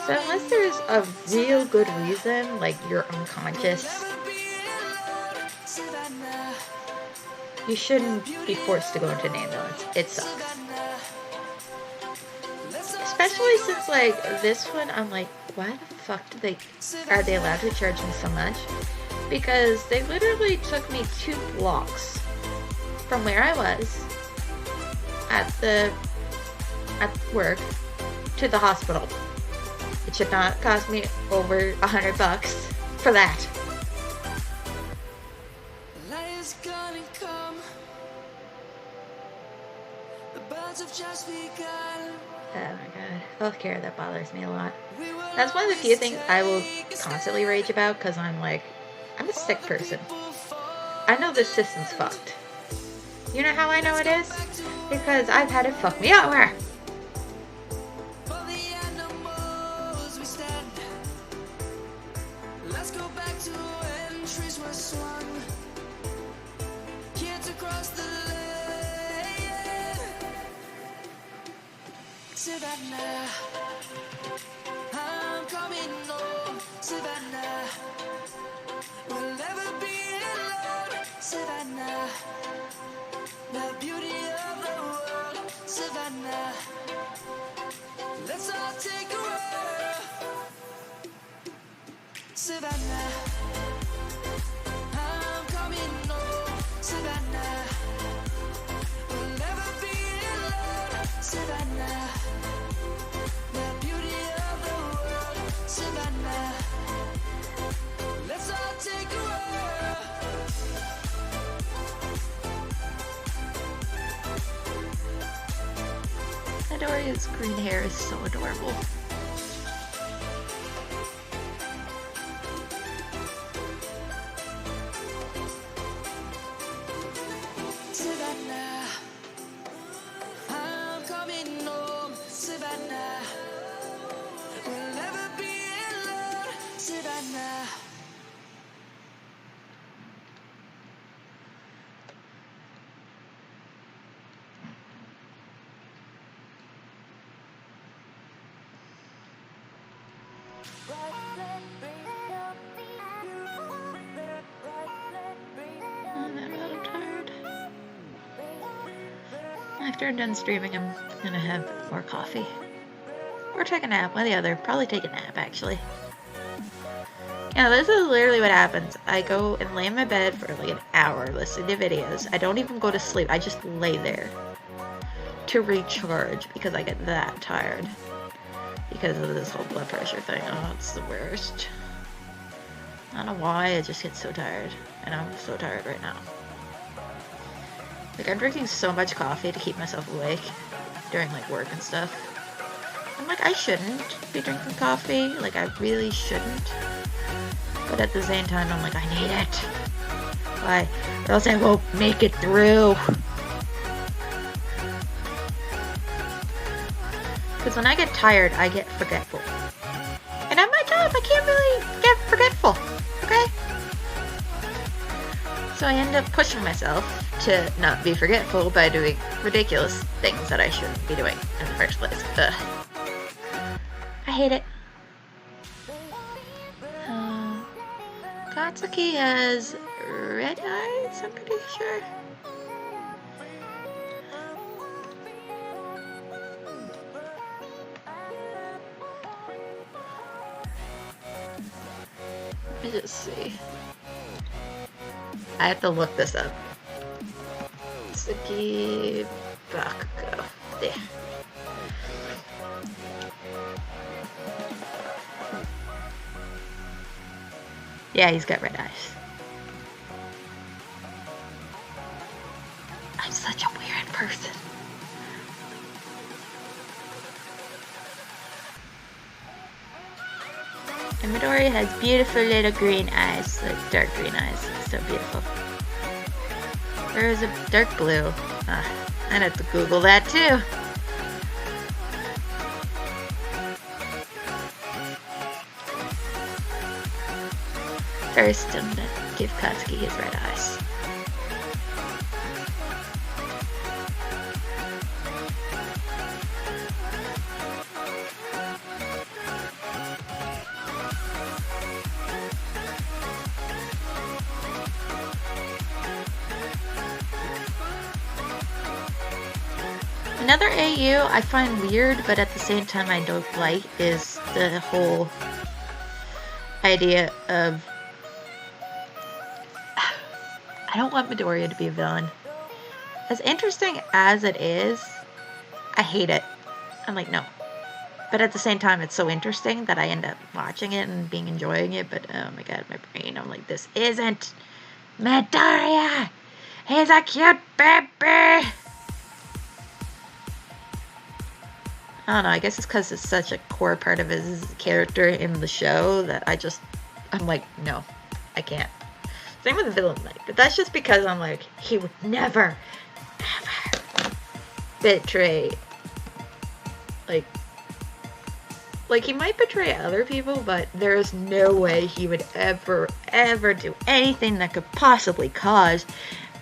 unless there's a real good reason, like you're unconscious, you shouldn't be forced to go into an ambulance. It sucks. Especially since, like, this one, I'm like, why the fuck are they allowed to charge me so much? Because they literally took me 2 blocks from where I was at work to the hospital. It should not cost me over $100 for that. Oh my god, healthcare, that bothers me a lot. That's one of the few things I will constantly rage about, because I'm like, I'm a sick person. I know this system's fucked. You know how I know it is? Because I've had it fuck me over. Savannah, I'm coming home. Savannah, we'll never be alone. Savannah, the beauty of the world. Savannah, let's all take a walk. Savannah, I'm coming home. Savannah, we'll never be alone. Savannah, the beauty of the world. Savannah, let's all take a walk. Midoriya's green hair is so adorable. Savannah, I'm coming home. Savannah, we'll never be alone. Savannah. I'm tired. After I'm done streaming, I'm gonna have more coffee. Or take a nap, one or the other. Probably take a nap, actually. Yeah, this is literally what happens. I go and lay in my bed for like an hour listening to videos. I don't even go to sleep. I just lay there to recharge because I get that tired. Because of this whole blood pressure thing. Oh, it's the worst. I don't know why, I just get so tired. And I'm so tired right now. Like, I'm drinking so much coffee to keep myself awake during, like, work and stuff. I'm like, I shouldn't be drinking coffee. Like, I really shouldn't. But at the same time, I'm like, I need it. Why? Or else I won't make it through. Because when I get tired, I get forgetful. And at my job, I can't really get forgetful. Okay? So I end up pushing myself to not be forgetful by doing ridiculous things that I shouldn't be doing in the first place. Ugh. I hate it. Katsuki has red eyes, I'm pretty sure. Let me just see. I have to look this up. Katsuki Bakugo. There. Yeah, he's got red eyes. I'm such a weird person. And Midoriya has beautiful little green eyes, like dark green eyes. So beautiful. Or is it dark blue? I'd have to Google that too. First, I'm gonna give Katsuki his red eyes. Another AU I find weird, but at the same time I don't like, is the whole idea of I don't want Midoriya to be a villain. As interesting as it is, I hate it. I'm like, no. But at the same time, it's so interesting that I end up watching it and enjoying it. But oh my god, my brain, I'm like, this isn't Midoriya! He's a cute baby! I don't know, I guess it's because it's such a core part of his character in the show that I'm like, no, I can't. Same with the villain, but that's just because I'm like, he would never, ever betray, like he might betray other people, but there's no way he would ever do anything that could possibly cause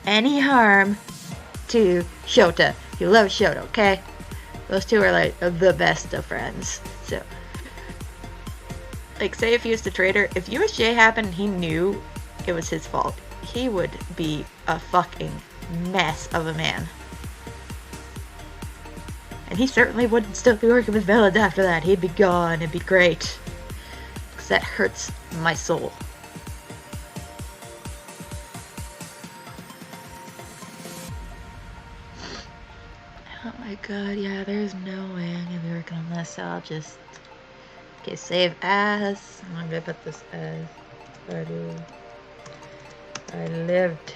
any harm to Shota. He loves Shota, okay? Those two are like the best of friends. So, like, say if he was the traitor, if USJ happened, he knew it was his fault. He would be a fucking mess of a man. And he certainly wouldn't still be working with villains after that. He'd be gone. It'd be great. Because that hurts my soul. Oh my god, yeah, there's no way I'm gonna be working on this, so I'll just... Okay, save as... I'm gonna put this as... I lived,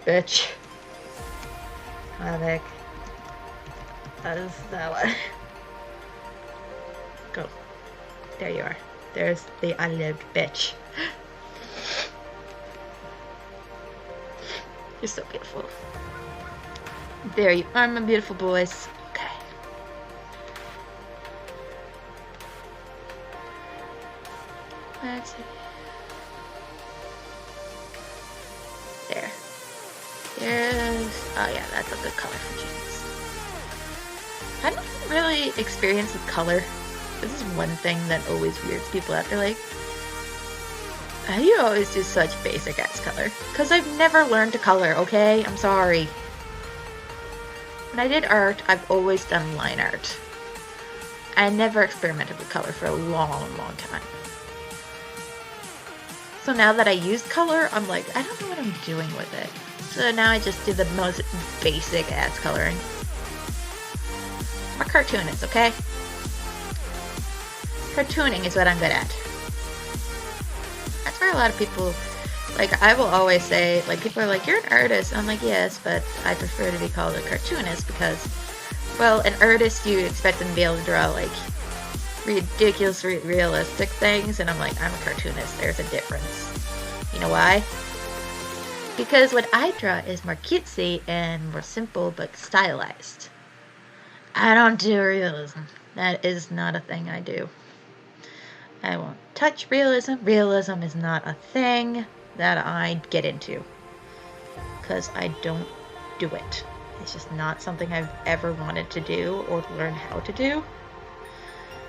bitch. Havoc. That is that one. Go. There you are. There's the I lived bitch. You're so beautiful. There you are, my beautiful boys. Okay. Let's see. There. There's... Oh yeah, that's a good color for jeans. I don't really experience with color. This is one thing that always weirds people out. They're like, how do you always do such basic ass color? Because I've never learned to color, okay? I'm sorry. When I did art, I've always done line art. I never experimented with color for a long, long time. So now that I use color, I'm like, I don't know what I'm doing with it. So now I just do the most basic ass coloring. I'm a cartoonist, okay? Cartooning is what I'm good at. That's where a lot of people, like, I will always say, like, people are like, you're an artist. I'm like, yes, but I prefer to be called a cartoonist because, well, an artist, you expect them to be able to draw, like, ridiculously realistic things, and I'm like, I'm a cartoonist. There's a difference. You know why? Because what I draw is more cutesy and more simple but stylized. I don't do realism. That is not a thing I do. I won't touch realism. Realism is not a thing that I get into. Because I don't do it. It's just not something I've ever wanted to do or learn how to do.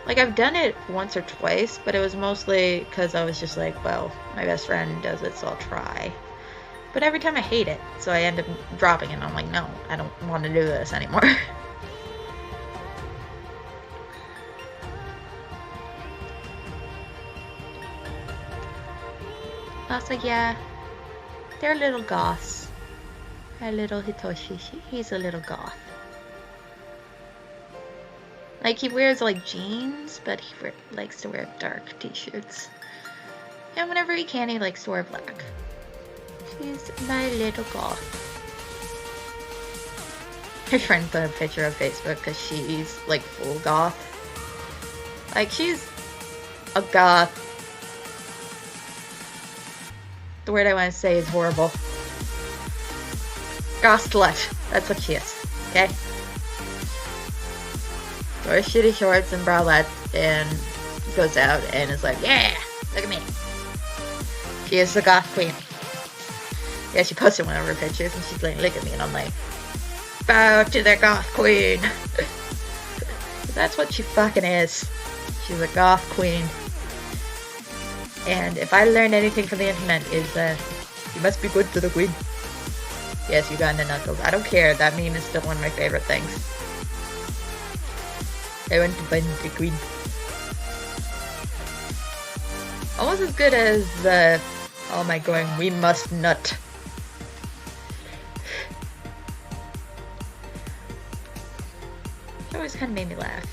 Like, I've done it once or twice, but it was mostly because I was just like, well, my best friend does it, so I'll try. But every time I hate it, so I end up dropping it, and I'm like, no, I don't want to do this anymore. Also, yeah, they're little goths. Our little Hitoshi, he's a little goth. Like, he wears, like, jeans, but he likes to wear dark t-shirts. And whenever he can, he likes to wear black. She's my little goth. My friend put a picture on Facebook because she's, like, full goth. Like, she's a goth the word I want to say is horrible. Goth slut. That's what she is. Okay? Wears shitty shorts and bralettes and goes out and is like, yeah, look at me. She is the goth queen. Yeah, she posted one of her pictures and she's like, look at me, and I'm like, bow to the goth queen. That's what she fucking is. She's a goth queen. And if I learned anything from the internet is that you must be good to the queen. Yes, you got in the knuckles. I don't care. That meme is still one of my favorite things. I want to find the queen. Almost as good as the oh my going, we must nut. It always kind of made me laugh.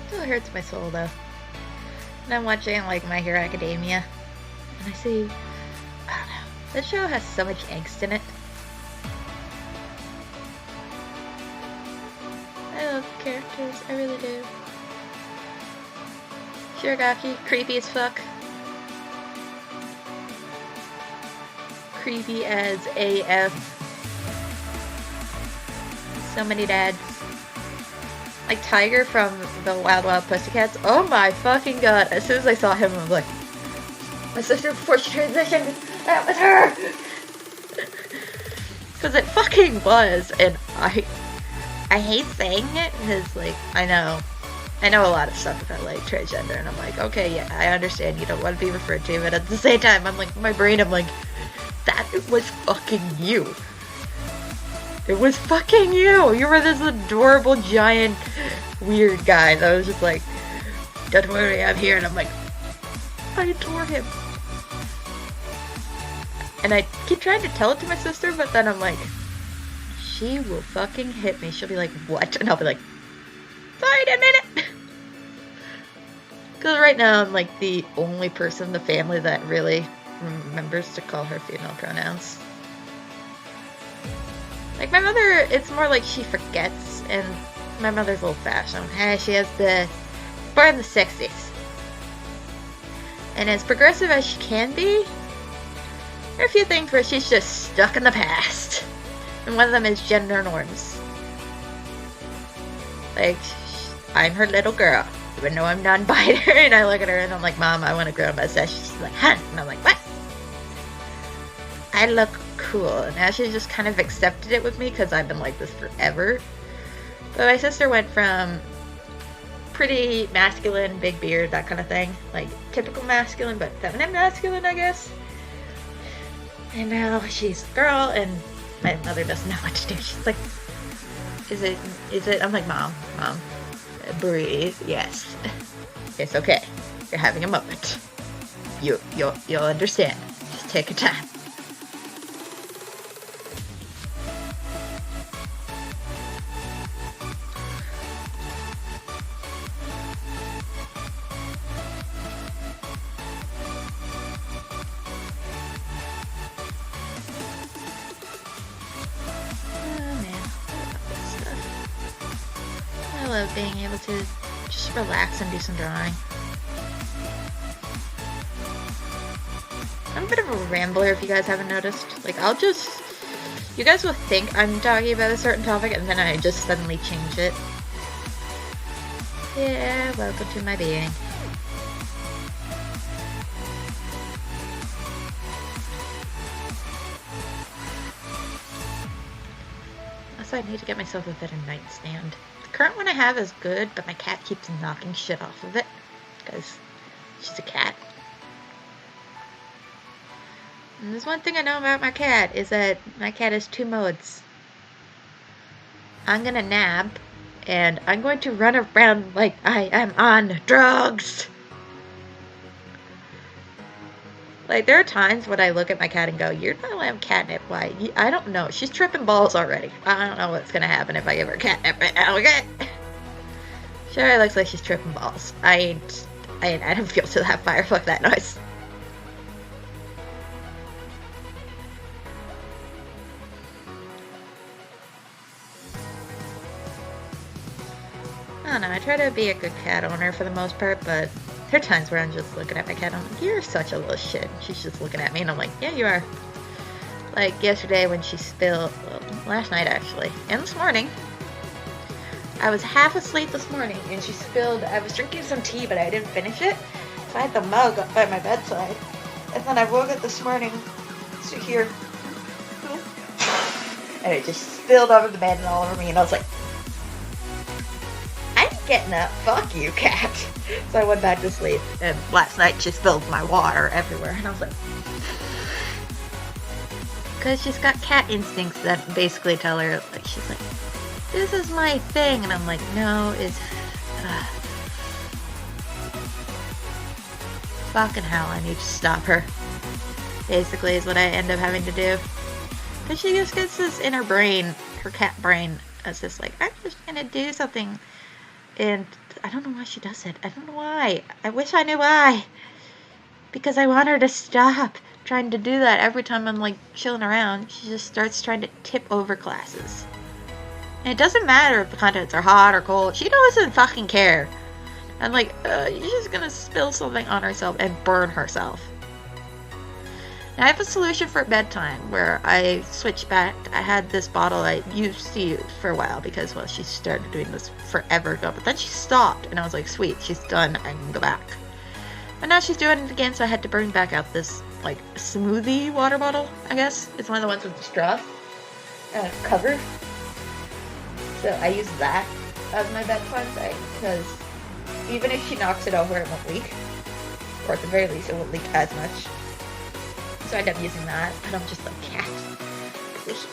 Still hurts my soul though. And I'm watching like My Hero Academia, and I see, I don't know, that show has so much angst in it. I love the characters, I really do. Shirogaki, creepy as fuck. Creepy as AF. So many dads. Like Tiger from the Wild Wild Pussycats. Oh my fucking god. As soon as I saw him, I was like, my sister before she transitioned, that was her! Because it fucking was. And I hate saying it because, like, I know a lot of stuff about, like, transgender. And I'm like, okay, yeah, I understand you don't want to be referred to. But at the same time, I'm like, in my brain, I'm like, that was fucking you. It was fucking you! You were this adorable, giant, weird guy that was just like, don't worry, I'm here. And I'm like, I adore him. And I keep trying to tell it to my sister, but then I'm like, she will fucking hit me. She'll be like, what? And I'll be like, wait a minute! Because right now I'm like the only person in the family that really remembers to call her female pronouns. Like, my mother, it's more like she forgets, and my mother's old-fashioned. Hey, she has the, born in the 60s. And as progressive as she can be, there are a few things where she's just stuck in the past. And one of them is gender norms. Like, I'm her little girl, even though I'm non-binary, and I look at her and I'm like, Mom, I want to grow a mustache. She's like, huh? And I'm like, what? I look cool. And now she's just kind of accepted it with me because I've been like this forever. But my sister went from pretty masculine, big beard, that kind of thing. Like, typical masculine, but feminine masculine, I guess. And now she's a girl, and my mother doesn't know what to do. She's like, is it? I'm like, Mom, breathe, yes. It's okay. You're having a moment. You'll understand. Just take your time. I love being able to just relax and do some drawing. I'm a bit of a rambler if you guys haven't noticed. Like, I'll just You guys will think I'm talking about a certain topic and then I just suddenly change it. Yeah, welcome to my being. Also, I need to get myself a better nightstand. The current one I have is good, but my cat keeps knocking shit off of it because she's a cat. And there's one thing I know about my cat is that my cat has 2 modes. I'm gonna nap, and I'm going to run around like I am on drugs. Like, there are times when I look at my cat and go, you're not allowed catnip. Why? I don't know. She's tripping balls already. I don't know what's gonna happen if I give her catnip right now, okay? Sure, it looks like she's tripping balls. I don't feel to that fire. Fuck that noise. I don't know, I try to be a good cat owner for the most part, but there are times where I'm just looking at my cat and I'm like, you're such a little shit. She's just looking at me and I'm like, yeah, you are. Like yesterday when she spilled, well, last night actually, and this morning. I was half asleep this morning and she spilled, I was drinking some tea but I didn't finish it. So I had the mug up by my bedside. And then I woke up this morning to hear, and it just spilled over the bed and all over me and I was like, getting up, fuck you, cat. So I went back to sleep, and last night she spilled my water everywhere, and I was like, because she's got cat instincts that basically tell her, like, she's like, this is my thing, and I'm like, no, it's fucking hell, I need to stop her, basically is what I end up having to do, because she just gets this in her brain, her cat brain, as just like, I'm just gonna do something. And I don't know why she does it. I don't know why. I wish I knew why. Because I want her to stop trying to do that every time I'm like chilling around. She just starts trying to tip over glasses. And it doesn't matter if the contents are hot or cold. She doesn't fucking care. I'm like, she's just gonna spill something on herself and burn herself. And I have a solution for bedtime where I switched back. I had this bottle I used to use for a while because, well, she started doing this forever ago. But then she stopped, and I was like, sweet, she's done. I can go back. But now she's doing it again, so I had to bring back out this, like, smoothie water bottle, I guess. It's one of the ones with the straw cover. So I use that as my bedtime thing because even if she knocks it over, it won't leak. Or at the very least, it won't leak as much. So I end up using that, but I'm just like, cat, please,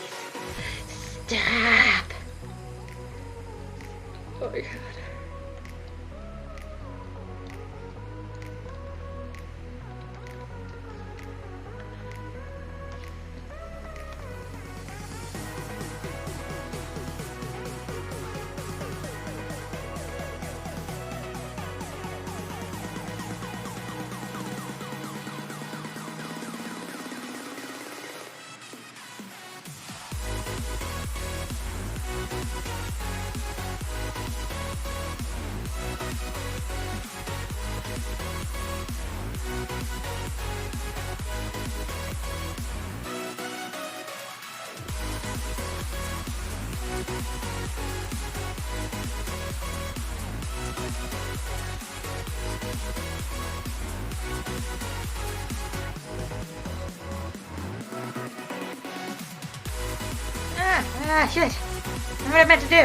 stop. Oh my god. Shit. What I meant to do.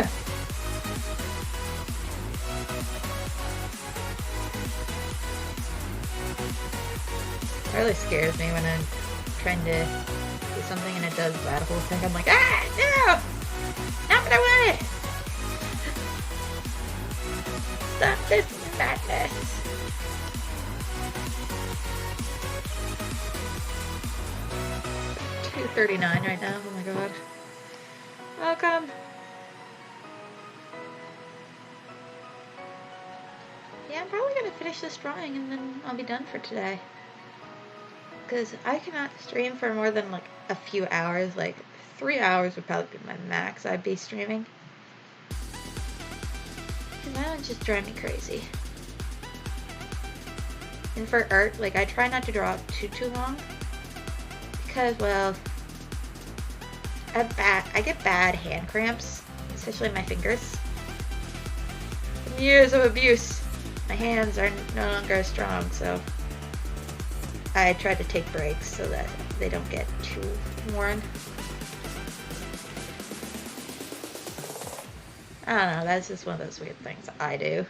It really scares me when I'm trying to do something and it does that whole thing. I'm like, no! Not what I wanted! Stop this madness! $2.39 right now, oh my god. Welcome. Yeah, I'm probably going to finish this drawing and then I'll be done for today. Because I cannot stream for more than like a few hours. Like 3 hours would probably be my max I'd be streaming. And that would just drive me crazy. And for art, like I try not to draw too long. Because, well, I get bad hand cramps, especially my fingers. From years of abuse, my hands are no longer as strong, so I try to take breaks so that they don't get too worn. I don't know, that's just one of those weird things I do.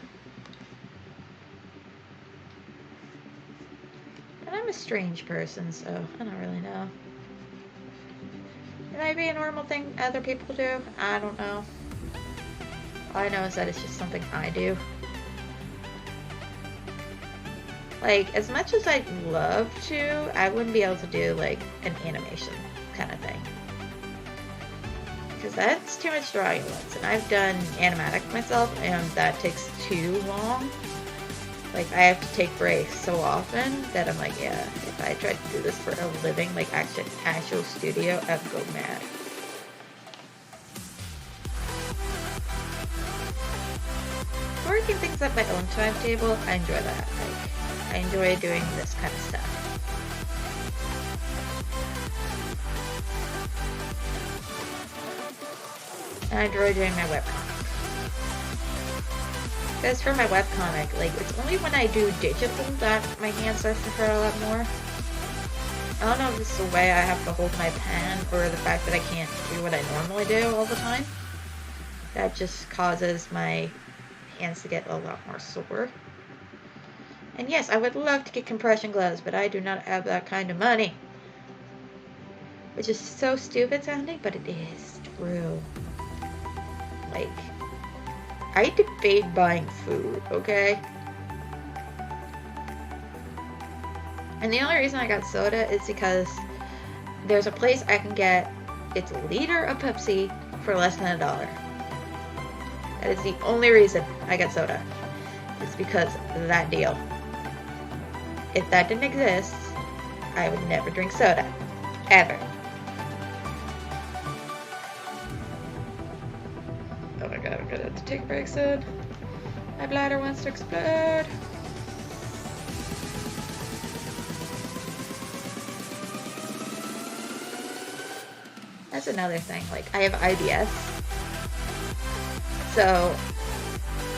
And I'm a strange person, so I don't really know. It might be a normal thing other people do. I don't know. All I know is that it's just something I do. Like, as much as I'd love to, I wouldn't be able to do, like, an animation kind of thing. Because that's too much drawing at once. And I've done animatic myself, and that takes too long. Like, I have to take breaks so often that I'm like, yeah, if I tried to do this for a living, like actual studio, I'd go mad. Working things up my own timetable, I enjoy that. Like, I enjoy doing this kind of stuff. And I enjoy doing my webcomic. Because for my webcomic, like, it's only when I do digital that my hands start to hurt a lot more. I don't know if it's the way I have to hold my pen or the fact that I can't do what I normally do all the time. That just causes my hands to get a lot more sore. And yes, I would love to get compression gloves, but I do not have that kind of money. Which is so stupid sounding, but it is true. Like, I debate buying food, okay? And the only reason I got soda is because there's a place I can get its liter of Pepsi for less than $1. That is the only reason I got soda. It's because of that deal. If that didn't exist, I would never drink soda. Ever. Oh my god, I'm gonna have to take a break soon. My bladder wants to explode. That's another thing, like, I have IBS. So,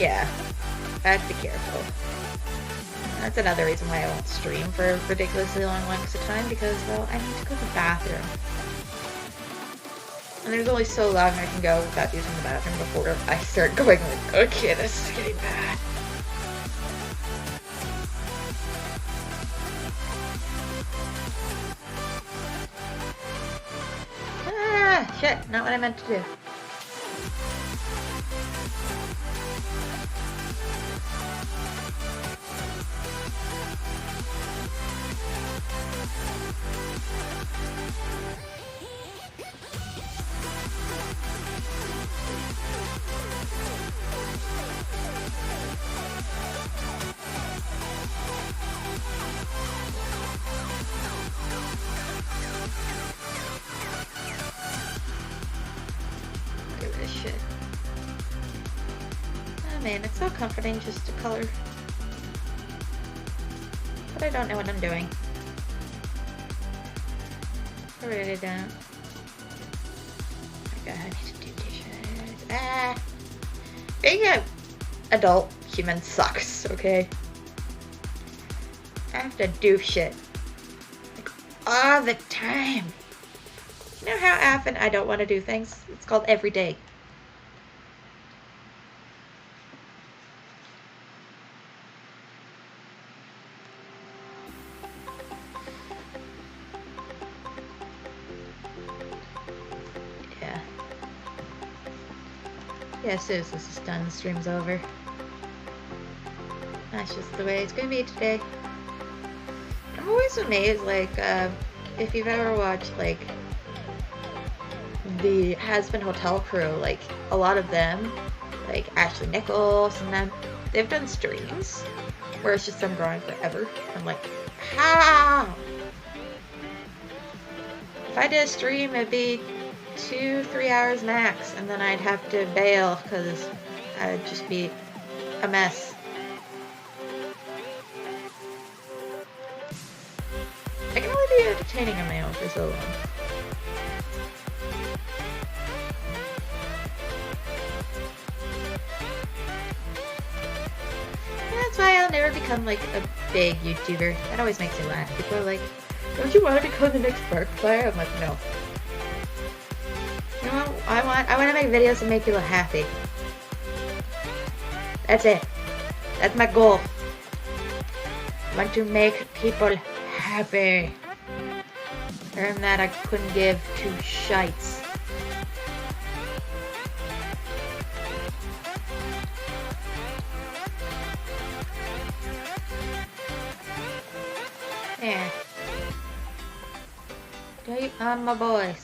yeah, I have to be careful. That's another reason why I won't stream for ridiculously long lengths of time, because, well, I need to go to the bathroom. And there's only so long I can go without using the bathroom before I start going like, okay, this is getting bad. Ah, shit, not what I meant to do. Man, it's so comforting just to color. But I don't know what I'm doing. I really don't. Oh my god, I need to do dishes. Ah! Being an adult human sucks, okay? I have to do shit. Like, all the time. You know how often I don't want to do things? It's called every day. Yeah, as soon as this is done, the stream's over. That's just the way it's gonna be today. I'm always amazed, like, if you've ever watched, like, the Has-Been Hotel crew, like, a lot of them, like Ashley Nichols and them, they've done streams where it's just them drawing forever. I'm like, how? If I did a stream, it'd be 2-3 hours max, and then I'd have to bail because I would just be a mess. I can only be entertaining on my own for so long. become like a big YouTuber. That always makes me laugh. People are like, don't you want to become the next Blackfriar? I'm like, no. You know what? I want to make videos that make people happy. That's it. That's my goal. I want to make people happy. Other than that, I couldn't give two shites. Yeah. They are my boys.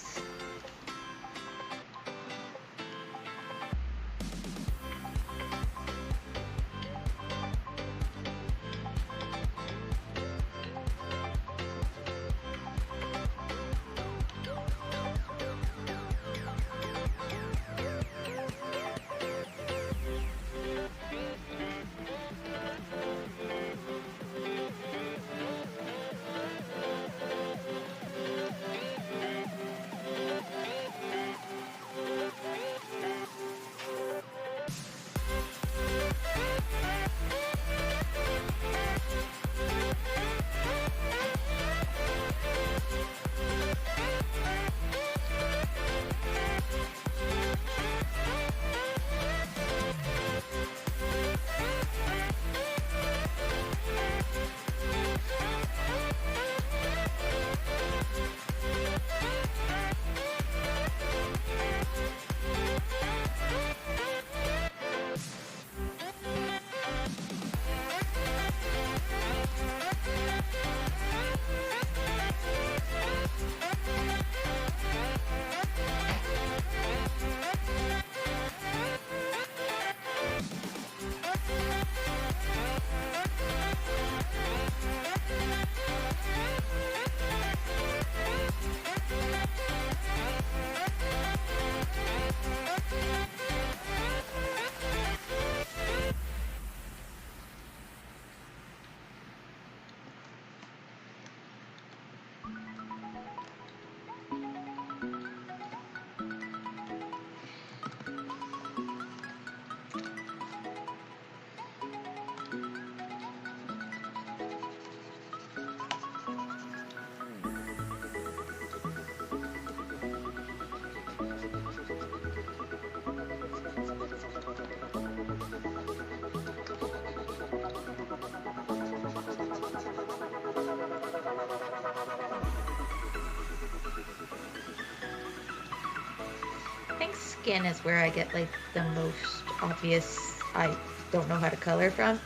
Skin is where I get like the most obvious I don't know how to color from.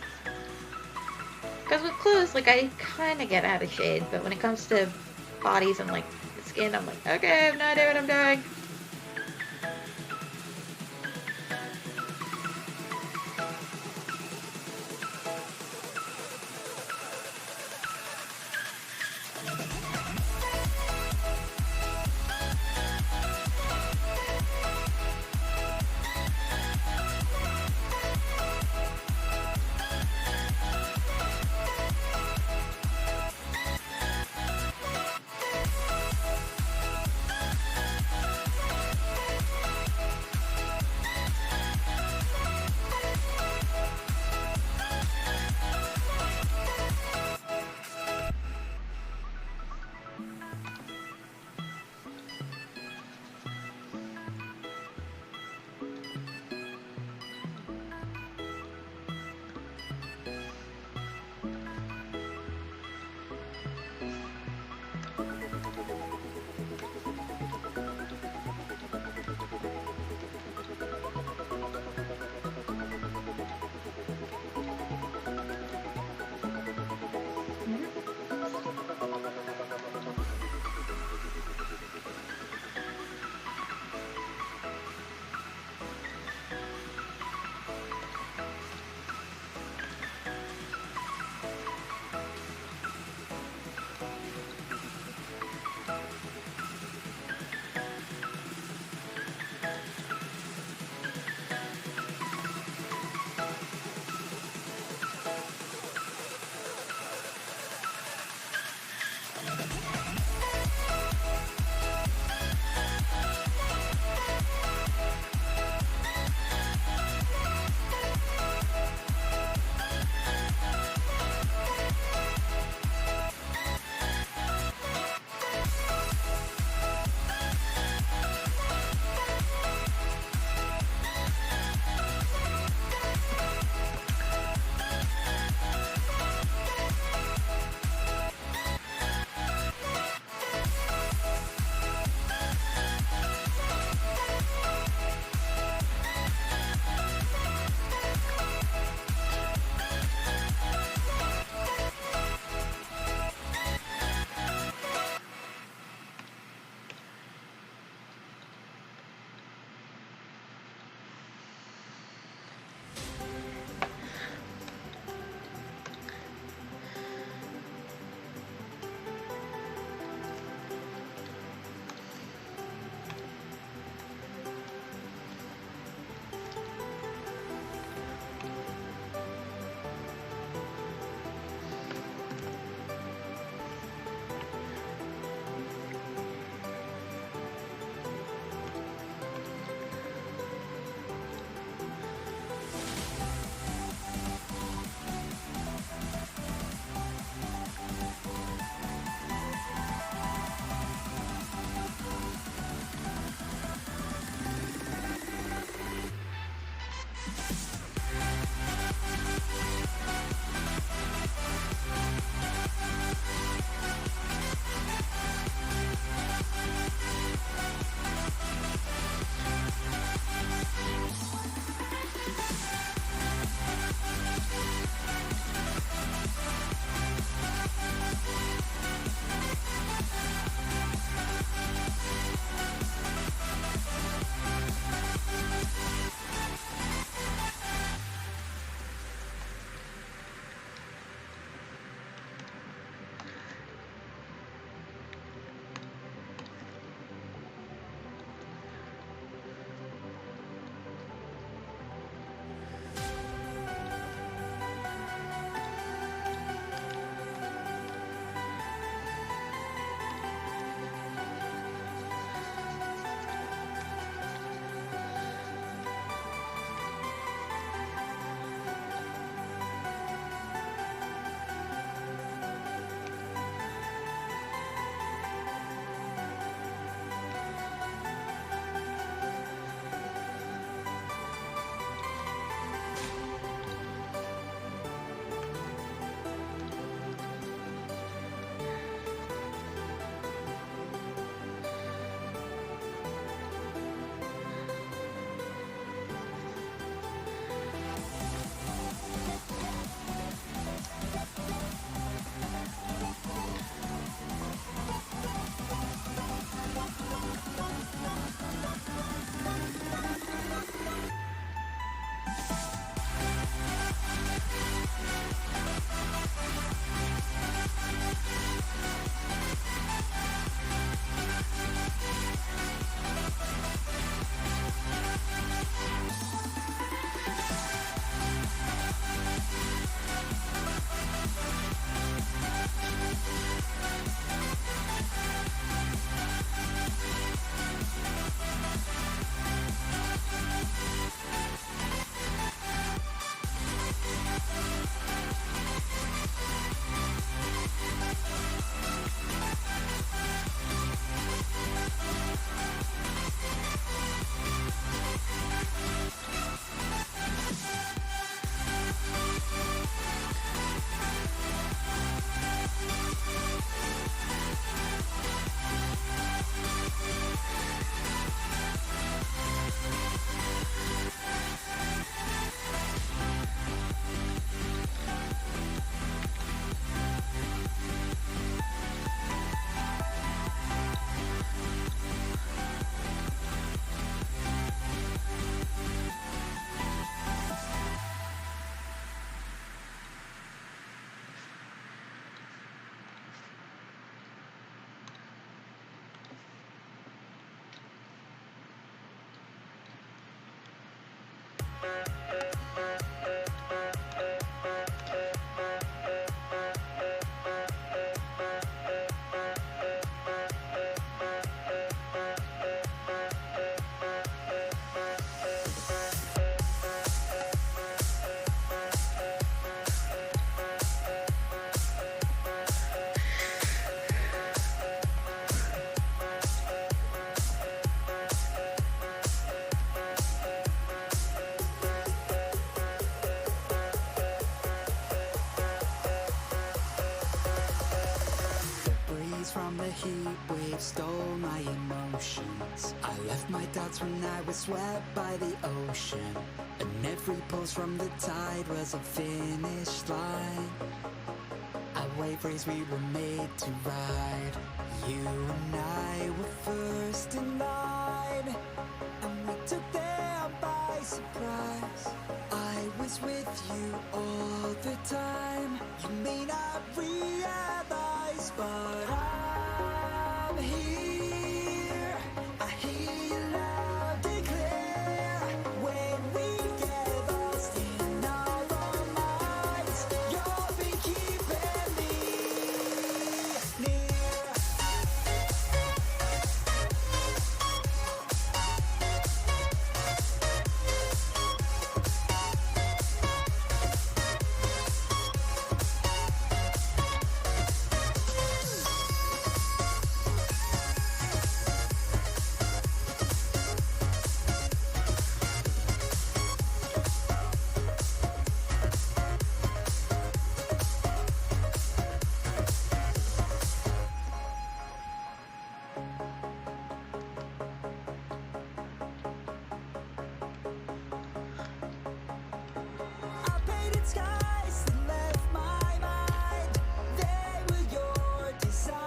Because with clothes, like I kind of get out of shade, but when it comes to bodies and like the skin, I'm like, okay, I have no idea what I'm doing. heat wave stole my emotions. I left my doubts when I was swept by the ocean, and every pulse from the tide was a finish line. A wave race we were made to ride. You and I were first in line, and we took them by surprise. I was with you all the time. You may not realize, but I'm here. I hear you loud and clear. When we get lost in our own minds, you'll be keeping me near. I painted skies that left my mind. They were your design.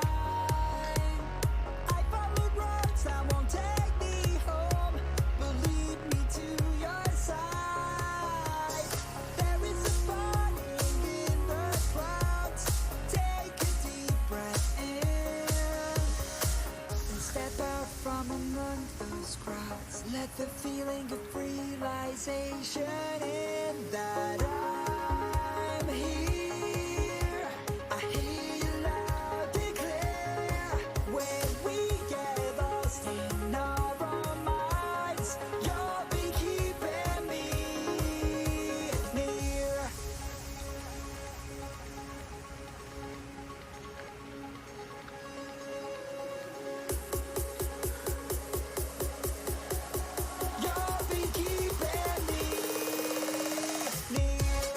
I followed roads that won't take me home, but lead me to your side. There is a burning in the clouds. Take a deep breath in and step out from among those crowds. Let the feeling of realization in that I'm here. I hear you loud and clear. When we get lost in our own minds, you'll be keeping me near. You'll be keeping me near.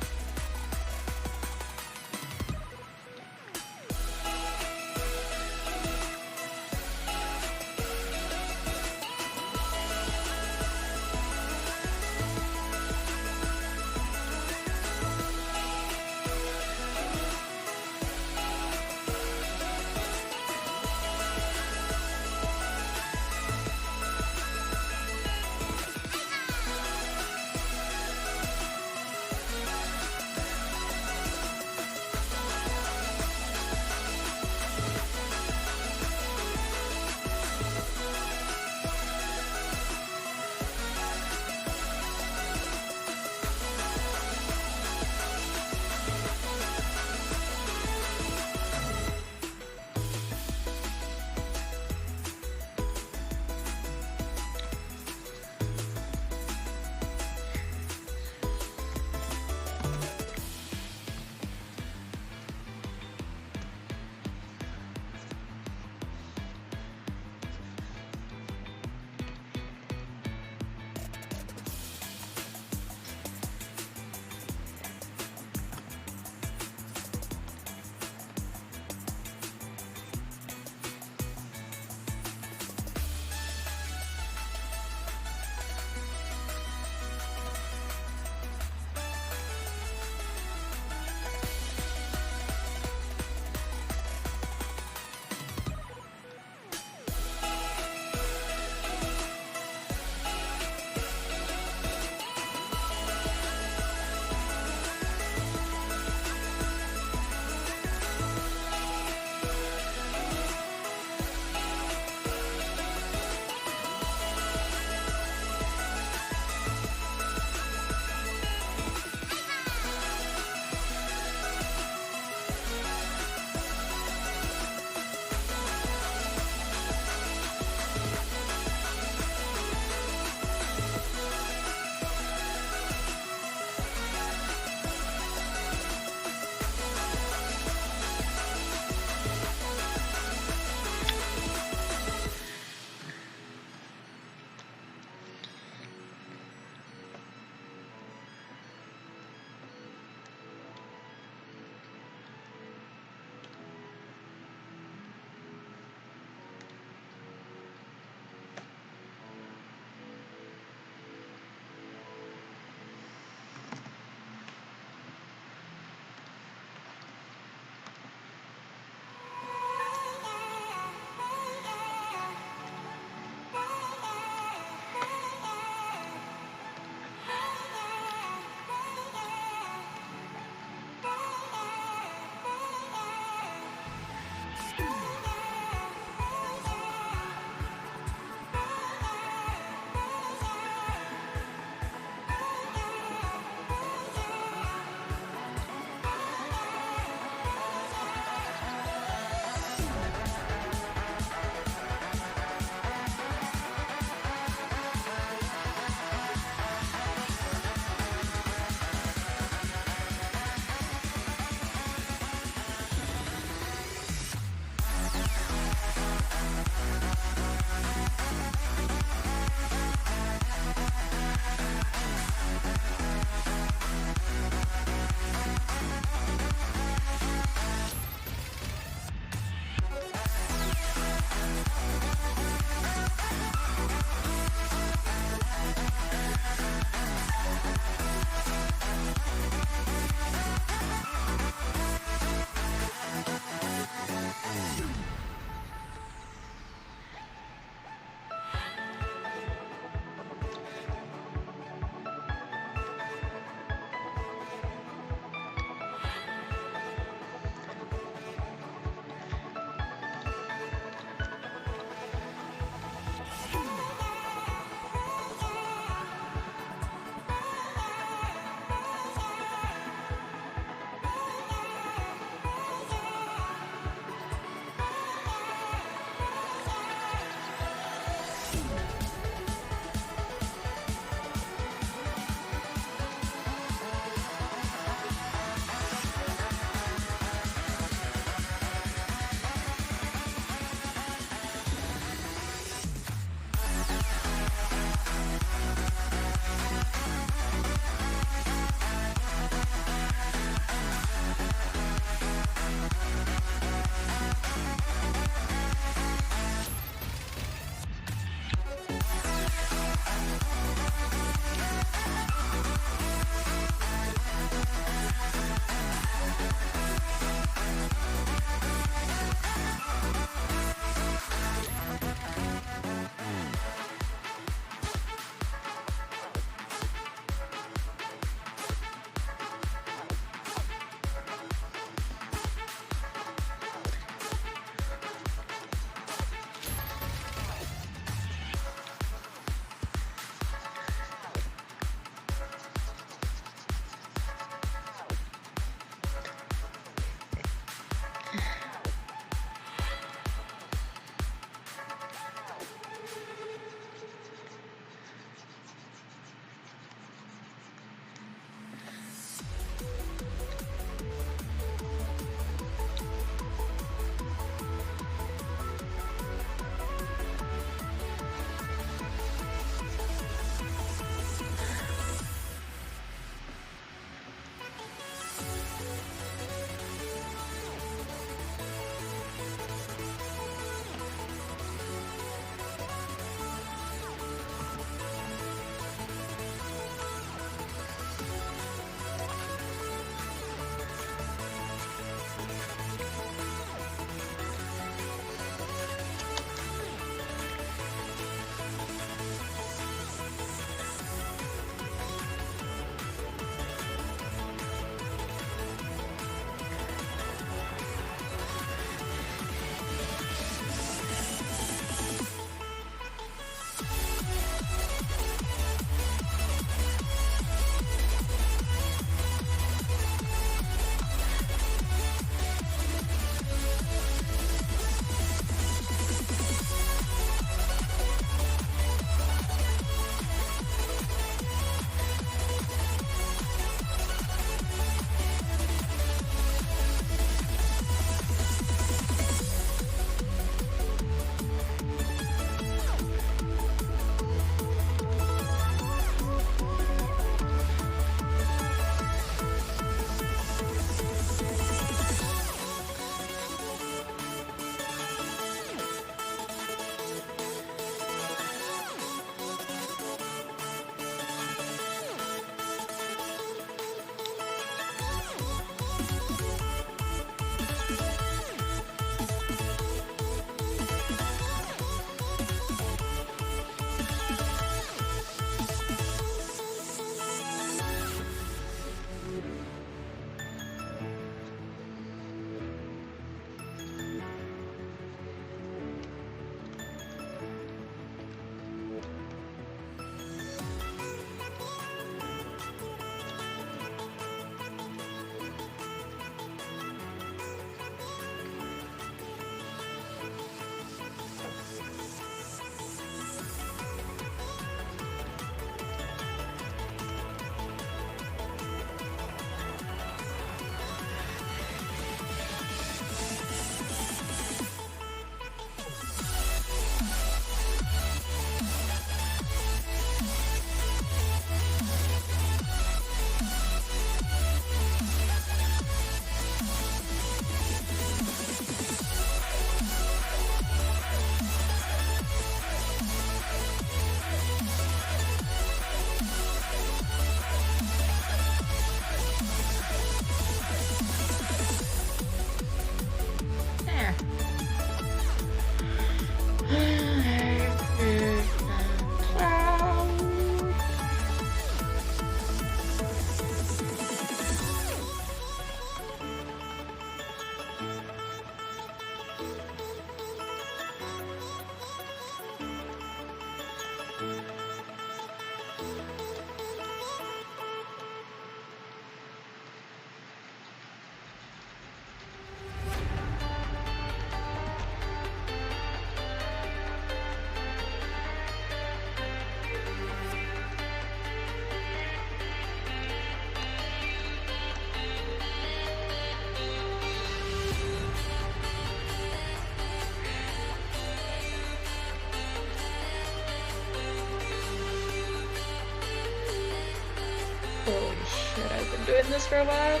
shit, I've been doing this for a while.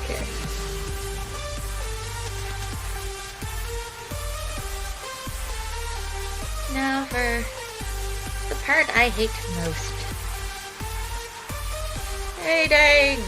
Okay. Now for the part I hate most. Raiding!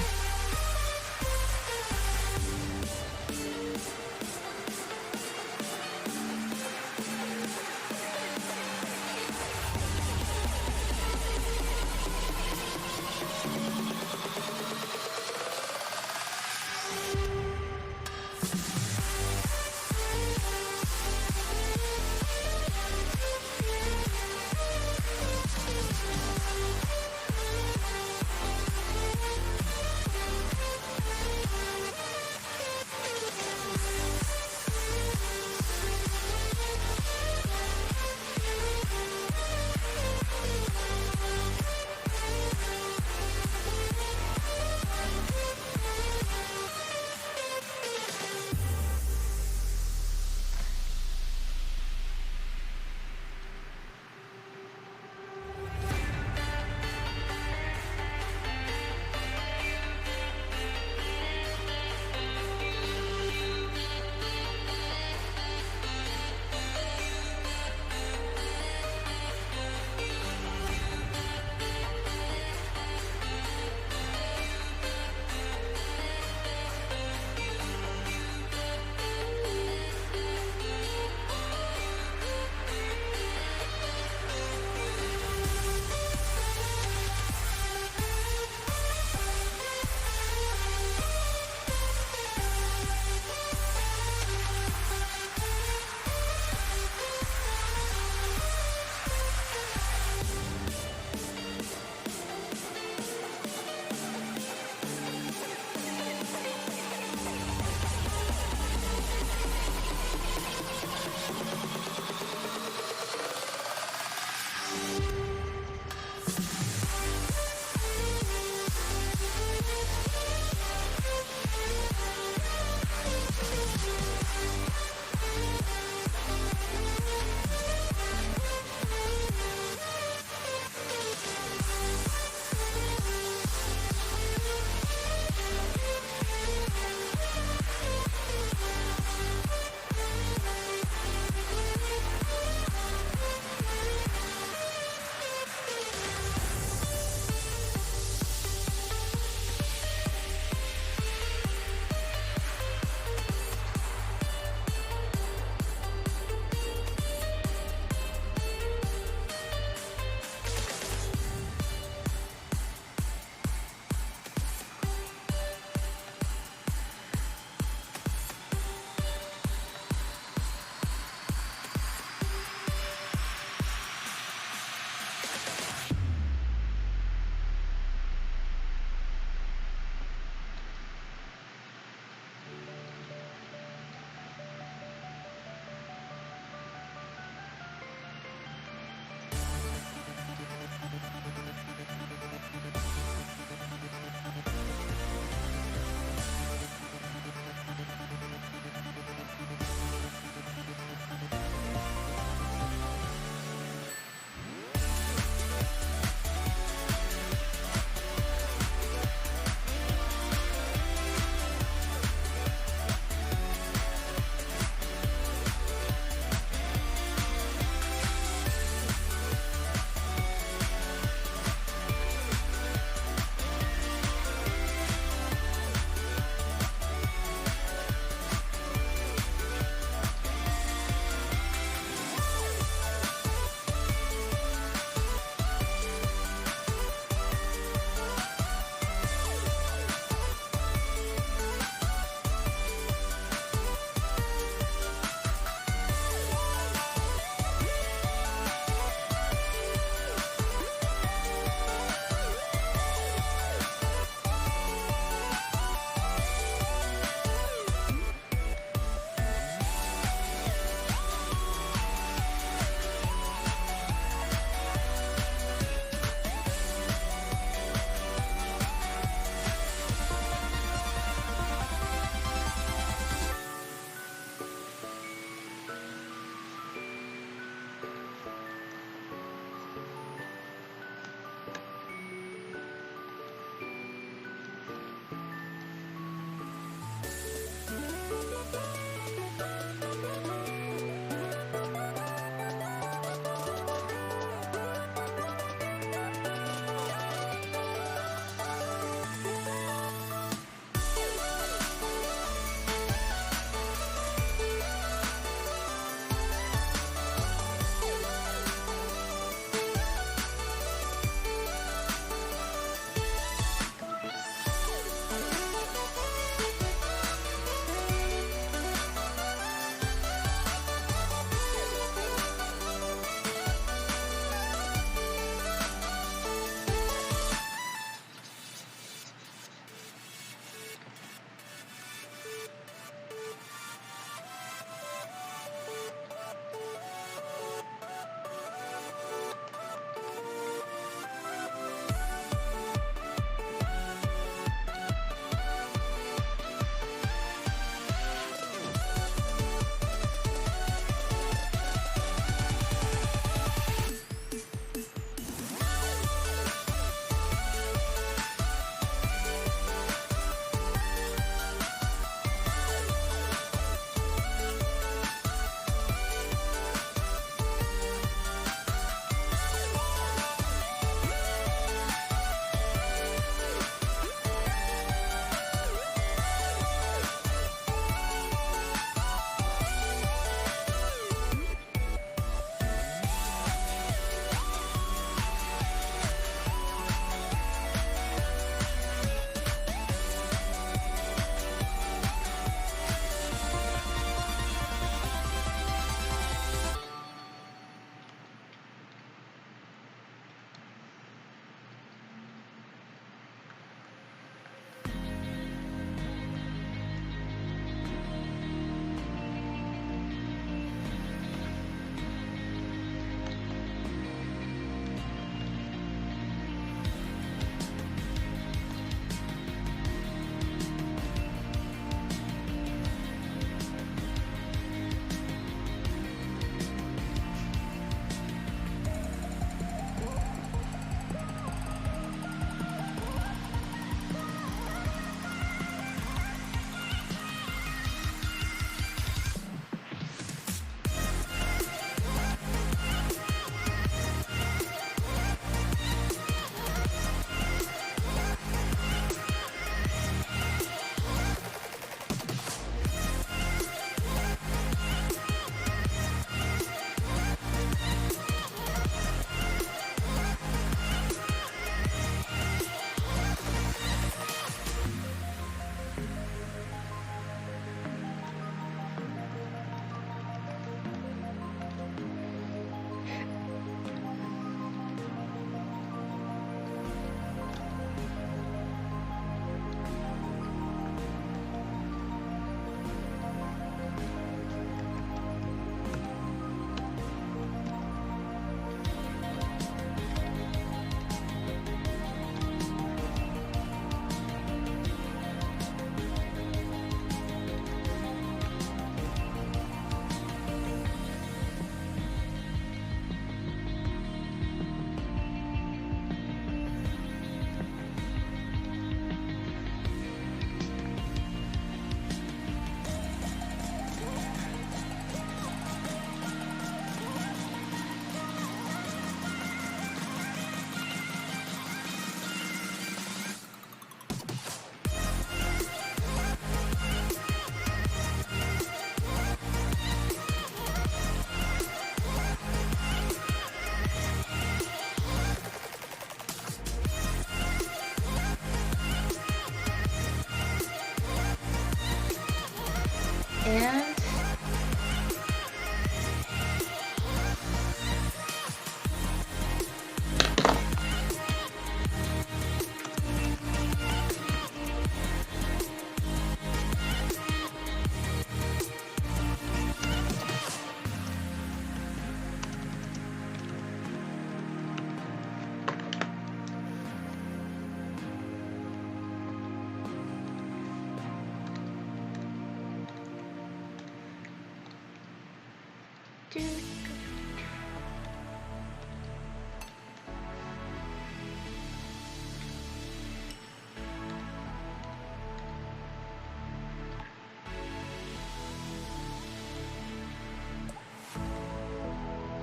And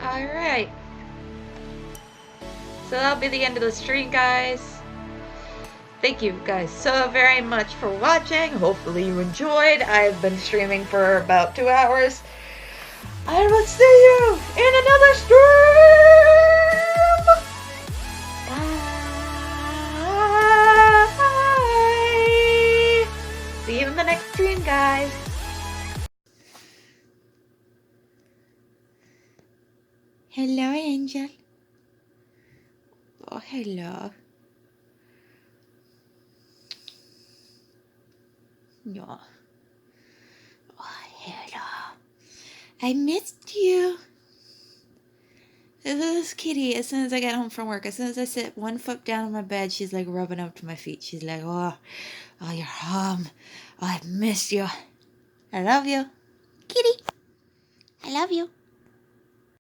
alright. So that'll be the end of the stream, guys. Thank you guys so very much for watching. Hopefully you enjoyed. I've been streaming for about 2 hours. I will see you in another stream! Bye! See you in the next stream, guys. Hello, Angel. Oh, hello. Yeah. Oh, hello. I missed you. This kitty, as soon as I get home from work, as soon as I sit one foot down on my bed, she's like rubbing up to my feet. She's like, oh, you're home. Oh, I missed you. I love you. Kitty, I love you.